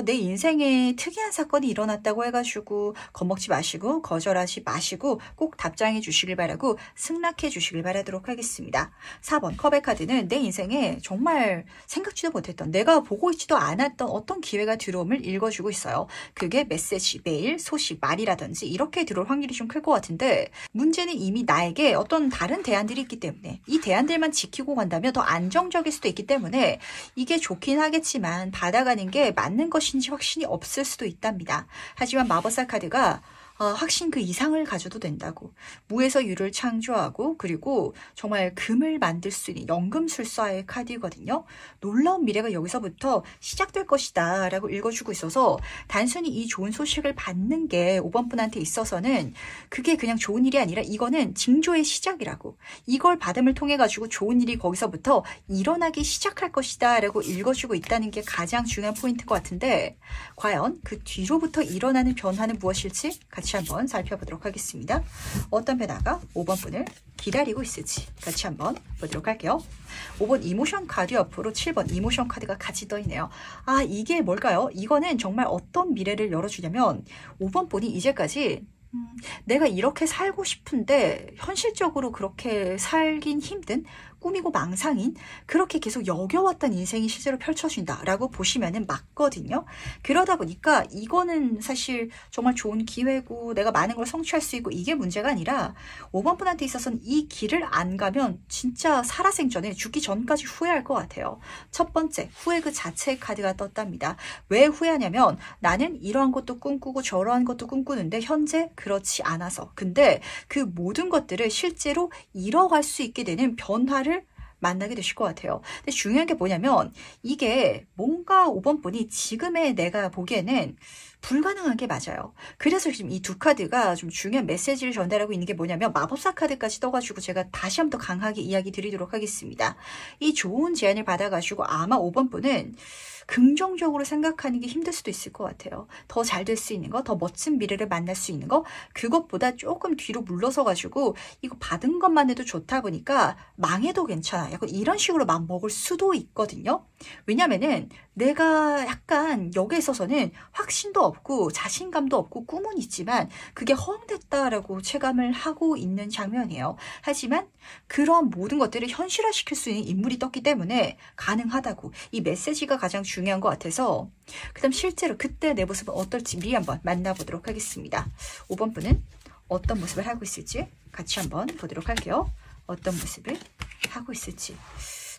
내 인생에 특이한 사건이 일어났다고 해가지고 겁먹지 마시고 거절하지 마시고 꼭 답장해 주시길 바라고 승낙해 주시길 바라도록 하겠습니다. 4번 컵의 카드는 내 인생에 정말 생각지도 못했던, 내가 보고 있지도 않았던 어떤 기회가 들어옴을 읽어주고 있어요. 그게 메시지, 메일, 소식, 말이라든지 이렇게 들어올 확률이 좀 클 것 같은데, 문제는 이미 나에게 어떤 다른 대안들이 있기 때문에 이 대안들만 지키고 간다면 더 안정적일 수도 있기 때문에 이게 좋긴 하겠지만 받아가는 게 맞는 것인지 확신이 없을 수도 있답니다. 하지만 마법사 카드가 확신 그 이상을 가져도 된다고, 무에서 유를 창조하고 그리고 정말 금을 만들 수 있는 연금술사의 카드거든요. 놀라운 미래가 여기서부터 시작될 것이다 라고 읽어주고 있어서, 단순히 이 좋은 소식을 받는 게 5번 분한테 있어서는 그게 그냥 좋은 일이 아니라 이거는 징조의 시작이라고, 이걸 받음을 통해 가지고 좋은 일이 거기서부터 일어나기 시작할 것이다 라고 읽어주고 있다는 게 가장 중요한 포인트인 것 같은데, 과연 그 뒤로부터 일어나는 변화는 무엇일지 같이 한번 살펴보도록 하겠습니다. 어떤 변화가 5번 분을 기다리고 있을지 같이 한번 보도록 할게요. 5번 이모션 카드 옆으로 7번 이모션 카드가 같이 떠있네요. 이게 뭘까요? 이거는 정말 어떤 미래를 열어주냐면, 5번 분이 이제까지 내가 이렇게 살고 싶은데 현실적으로 그렇게 살긴 힘든, 꿈이고 망상인, 그렇게 계속 여겨왔던 인생이 실제로 펼쳐진다라고 보시면은 맞거든요. 그러다 보니까 이거는 사실 정말 좋은 기회고 내가 많은 걸 성취할 수 있고 이게 문제가 아니라, 5번 분한테 있어서는 이 길을 안 가면 진짜 살아생전에 죽기 전까지 후회할 것 같아요. 첫 번째, 후회 그 자체의 카드가 떴답니다. 왜 후회하냐면, 나는 이러한 것도 꿈꾸고 저러한 것도 꿈꾸는데 현재 그렇지 않아서, 근데 그 모든 것들을 실제로 이뤄갈 수 있게 되는 변화를 만나게 되실 것 같아요. 근데 중요한 게 뭐냐면, 이게 뭔가 5번 분이 지금의 내가 보기에는 불가능한 게 맞아요. 그래서 지금 이 두 카드가 좀 중요한 메시지를 전달하고 있는 게 뭐냐면 마법사 카드까지 떠가지고 제가 다시 한번 더 강하게 이야기 드리도록 하겠습니다. 이 좋은 제안을 받아가지고 아마 5번 분은 긍정적으로 생각하는 게 힘들 수도 있을 것 같아요. 더 잘 될 수 있는 거, 더 멋진 미래를 만날 수 있는 거, 그것보다 조금 뒤로 물러서 가지고 이거 받은 것만 해도 좋다 보니까 망해도 괜찮아. 약간 이런 식으로 마음 먹을 수도 있거든요. 왜냐면은 내가 약간 여기에 있어서는 확신도 없고 자신감도 없고 꿈은 있지만 그게 허황됐다라고 체감을 하고 있는 장면이에요. 하지만 그런 모든 것들을 현실화시킬 수 있는 인물이 떴기 때문에 가능하다고. 이 메시지가 가장 중요한 것 같아서 그 다음 실제로 그때 내 모습은 어떨지 미리 한번 만나보도록 하겠습니다. 5번 분은 어떤 모습을 하고 있을지 같이 한번 보도록 할게요. 어떤 모습을 하고 있을지.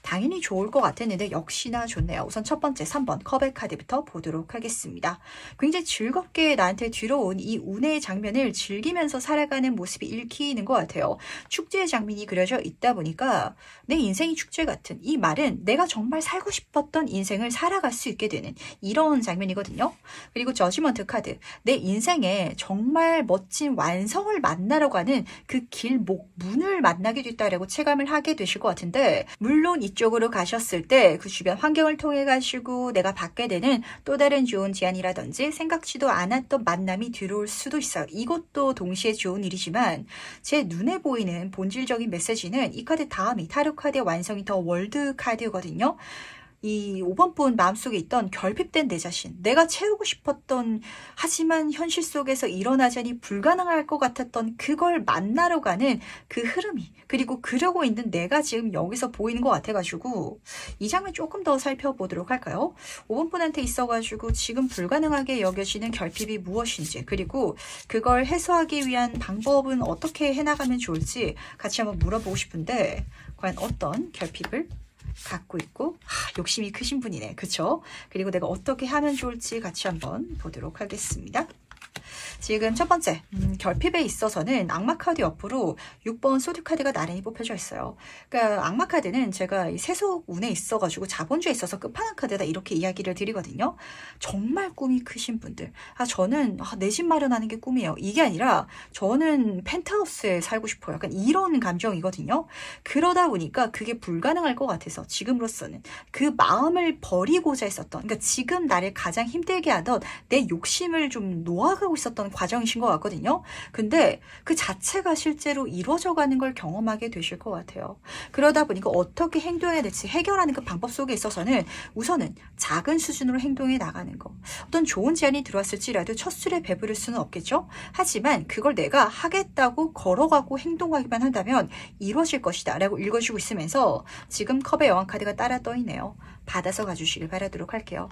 당연히 좋을 것 같았는데 역시나 좋네요. 우선 첫 번째 3번 컵의 카드부터 보도록 하겠습니다. 굉장히 즐겁게 나한테 들어온 이 운의 장면을 즐기면서 살아가는 모습이 읽히는 것 같아요. 축제의 장면이 그려져 있다 보니까 내 인생이 축제 같은, 이 말은 내가 정말 살고 싶었던 인생을 살아갈 수 있게 되는 이런 장면이거든요. 그리고 저지먼트 카드, 내 인생에 정말 멋진 완성을 만나러 가는 그 길목, 문을 만나게 됐다라고 체감을 하게 되실 것 같은데, 물론 이쪽으로 가셨을 때 그 주변 환경을 통해 가시고 내가 받게 되는 또 다른 좋은 제안이라든지 생각지도 않았던 만남이 들어올 수도 있어요. 이것도 동시에 좋은 일이지만 제 눈에 보이는 본질적인 메시지는 이 카드 다음이 타로 카드의 완성이 더 월드 카드거든요. 이 5번 분 마음속에 있던 결핍된 내 자신, 내가 채우고 싶었던 하지만 현실 속에서 일어나자니 불가능할 것 같았던 그걸 만나러 가는 그 흐름이, 그리고 그러고 있는 내가 지금 여기서 보이는 것 같아가지고 이 장면 조금 더 살펴보도록 할까요? 5번 분한테 있어가지고 지금 불가능하게 여겨지는 결핍이 무엇인지, 그리고 그걸 해소하기 위한 방법은 어떻게 해나가면 좋을지 같이 한번 물어보고 싶은데, 과연 어떤 결핍을 갖고 있고, 욕심이 크신 분이네. 그쵸? 그리고 내가 어떻게 하면 좋을지 같이 한번 보도록 하겠습니다. 지금 첫 번째 결핍에 있어서는 악마 카드 옆으로 6번 소드 카드가 나란히 뽑혀져 있어요. 그러니까 악마 카드는 제가 이 세속 운에 있어가지고 자본주의에 있어서 끝판왕 카드다 이렇게 이야기를 드리거든요. 정말 꿈이 크신 분들, 저는 내 집 마련하는 게 꿈이에요. 이게 아니라 저는 펜트하우스에 살고 싶어요. 약간 이런 감정이거든요. 그러다 보니까 그게 불가능할 것 같아서 지금으로서는 그 마음을 버리고자 했었던, 그러니까 지금 나를 가장 힘들게 하던 내 욕심을 좀 놓아가고 있었던 과정이신 것 같거든요. 근데 그 자체가 실제로 이루어져가는 걸 경험하게 되실 것 같아요. 그러다 보니까 어떻게 행동해야 될지 해결하는 그 방법 속에 있어서는 우선은 작은 수준으로 행동해 나가는 거. 어떤 좋은 제안이 들어왔을지라도 첫 술에 배부를 수는 없겠죠. 하지만 그걸 내가 하겠다고 걸어가고 행동하기만 한다면 이루어질 것이다 라고 읽어주고 있으면서 지금 컵의 여왕 카드가 따라 떠있네요. 받아서 가주시길 바라도록 할게요.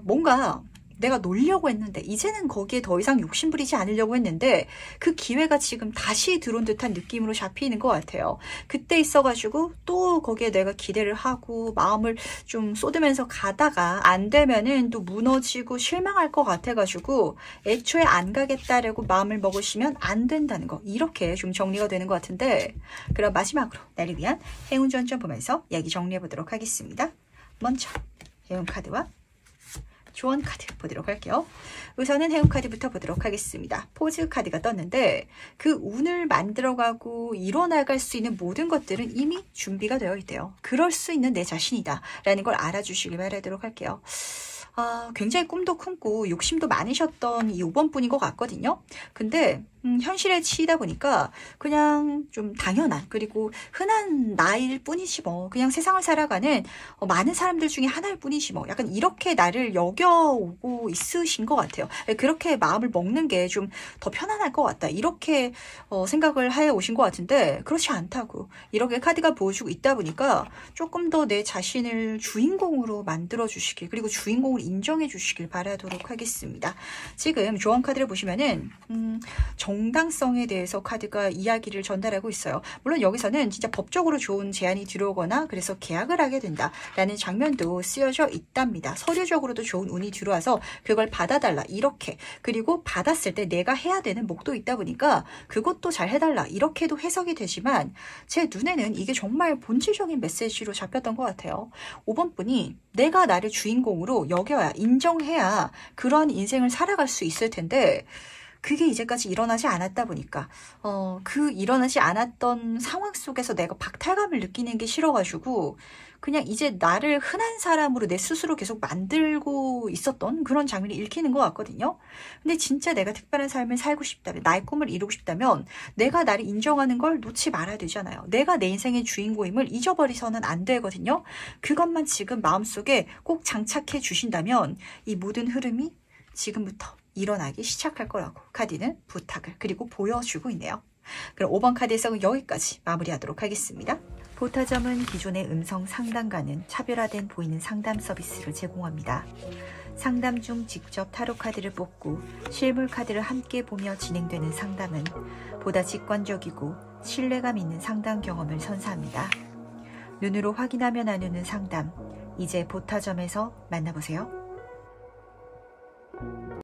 뭔가 내가 놀려고 했는데, 이제는 거기에 더 이상 욕심부리지 않으려고 했는데 그 기회가 지금 다시 들어온 듯한 느낌으로 잡히는 것 같아요. 그때 있어가지고 또 거기에 내가 기대를 하고 마음을 좀 쏟으면서 가다가 안 되면은 또 무너지고 실망할 것 같아가지고 애초에 안 가겠다라고 마음을 먹으시면 안 된다는 거, 이렇게 좀 정리가 되는 것 같은데, 그럼 마지막으로 나를 위한 행운 전점 보면서 이야기 정리해 보도록 하겠습니다. 먼저 행운 카드와 조언 카드 보도록 할게요. 우선은 행운 카드부터 보도록 하겠습니다. 포즈 카드가 떴는데 그 운을 만들어가고 이뤄나갈 수 있는 모든 것들은 이미 준비가 되어 있대요. 그럴 수 있는 내 자신이다 라는 걸 알아주시길 바라도록 할게요. 굉장히 꿈도 크고 욕심도 많으셨던 이 5번 분인 것 같거든요. 근데 현실에 치이다 보니까 그냥 좀 당연한, 그리고 흔한 나일 뿐이지 뭐, 그냥 세상을 살아가는 많은 사람들 중에 하나일 뿐이지 뭐, 약간 이렇게 나를 여겨오고 있으신 것 같아요. 그렇게 마음을 먹는 게 좀 더 편안할 것 같다, 이렇게 생각을 해 오신 것 같은데 그렇지 않다고 이렇게 카드가 보여주고 있다 보니까 조금 더 내 자신을 주인공으로 만들어 주시길, 그리고 주인공을 인정해 주시길 바라도록 하겠습니다. 지금 조언 카드를 보시면은 정당성에 대해서 카드가 이야기를 전달하고 있어요. 물론 여기서는 진짜 법적으로 좋은 제안이 들어오거나 그래서 계약을 하게 된다라는 장면도 쓰여져 있답니다. 서류적으로도 좋은 운이 들어와서 그걸 받아달라 이렇게, 그리고 받았을 때 내가 해야 되는 목도 있다 보니까 그것도 잘 해달라 이렇게도 해석이 되지만 제 눈에는 이게 정말 본질적인 메시지로 잡혔던 것 같아요. 5번 분이 내가 나를 주인공으로 여겨 받아들여야, 인정해야 그런 인생을 살아갈 수 있을 텐데 그게 이제까지 일어나지 않았다 보니까 그 일어나지 않았던 상황 속에서 내가 박탈감을 느끼는 게 싫어가지고 그냥 이제 나를 흔한 사람으로 내 스스로 계속 만들고 있었던 그런 장면이 읽히는 것 같거든요. 근데 진짜 내가 특별한 삶을 살고 싶다면, 나의 꿈을 이루고 싶다면 내가 나를 인정하는 걸 놓지 말아야 되잖아요. 내가 내 인생의 주인공임을 잊어버리서는 안 되거든요. 그것만 지금 마음속에 꼭 장착해 주신다면 이 모든 흐름이 지금부터 일어나기 시작할 거라고 카드는 부탁을 그리고 보여주고 있네요. 그럼 5번 카드 해석은 여기까지 마무리하도록 하겠습니다. 보타점은 기존의 음성 상담과는 차별화된 보이는 상담 서비스를 제공합니다. 상담 중 직접 타로 카드를 뽑고 실물 카드를 함께 보며 진행되는 상담은 보다 직관적이고 신뢰감 있는 상담 경험을 선사합니다. 눈으로 확인하며 나누는 상담, 이제 보타점에서 만나보세요.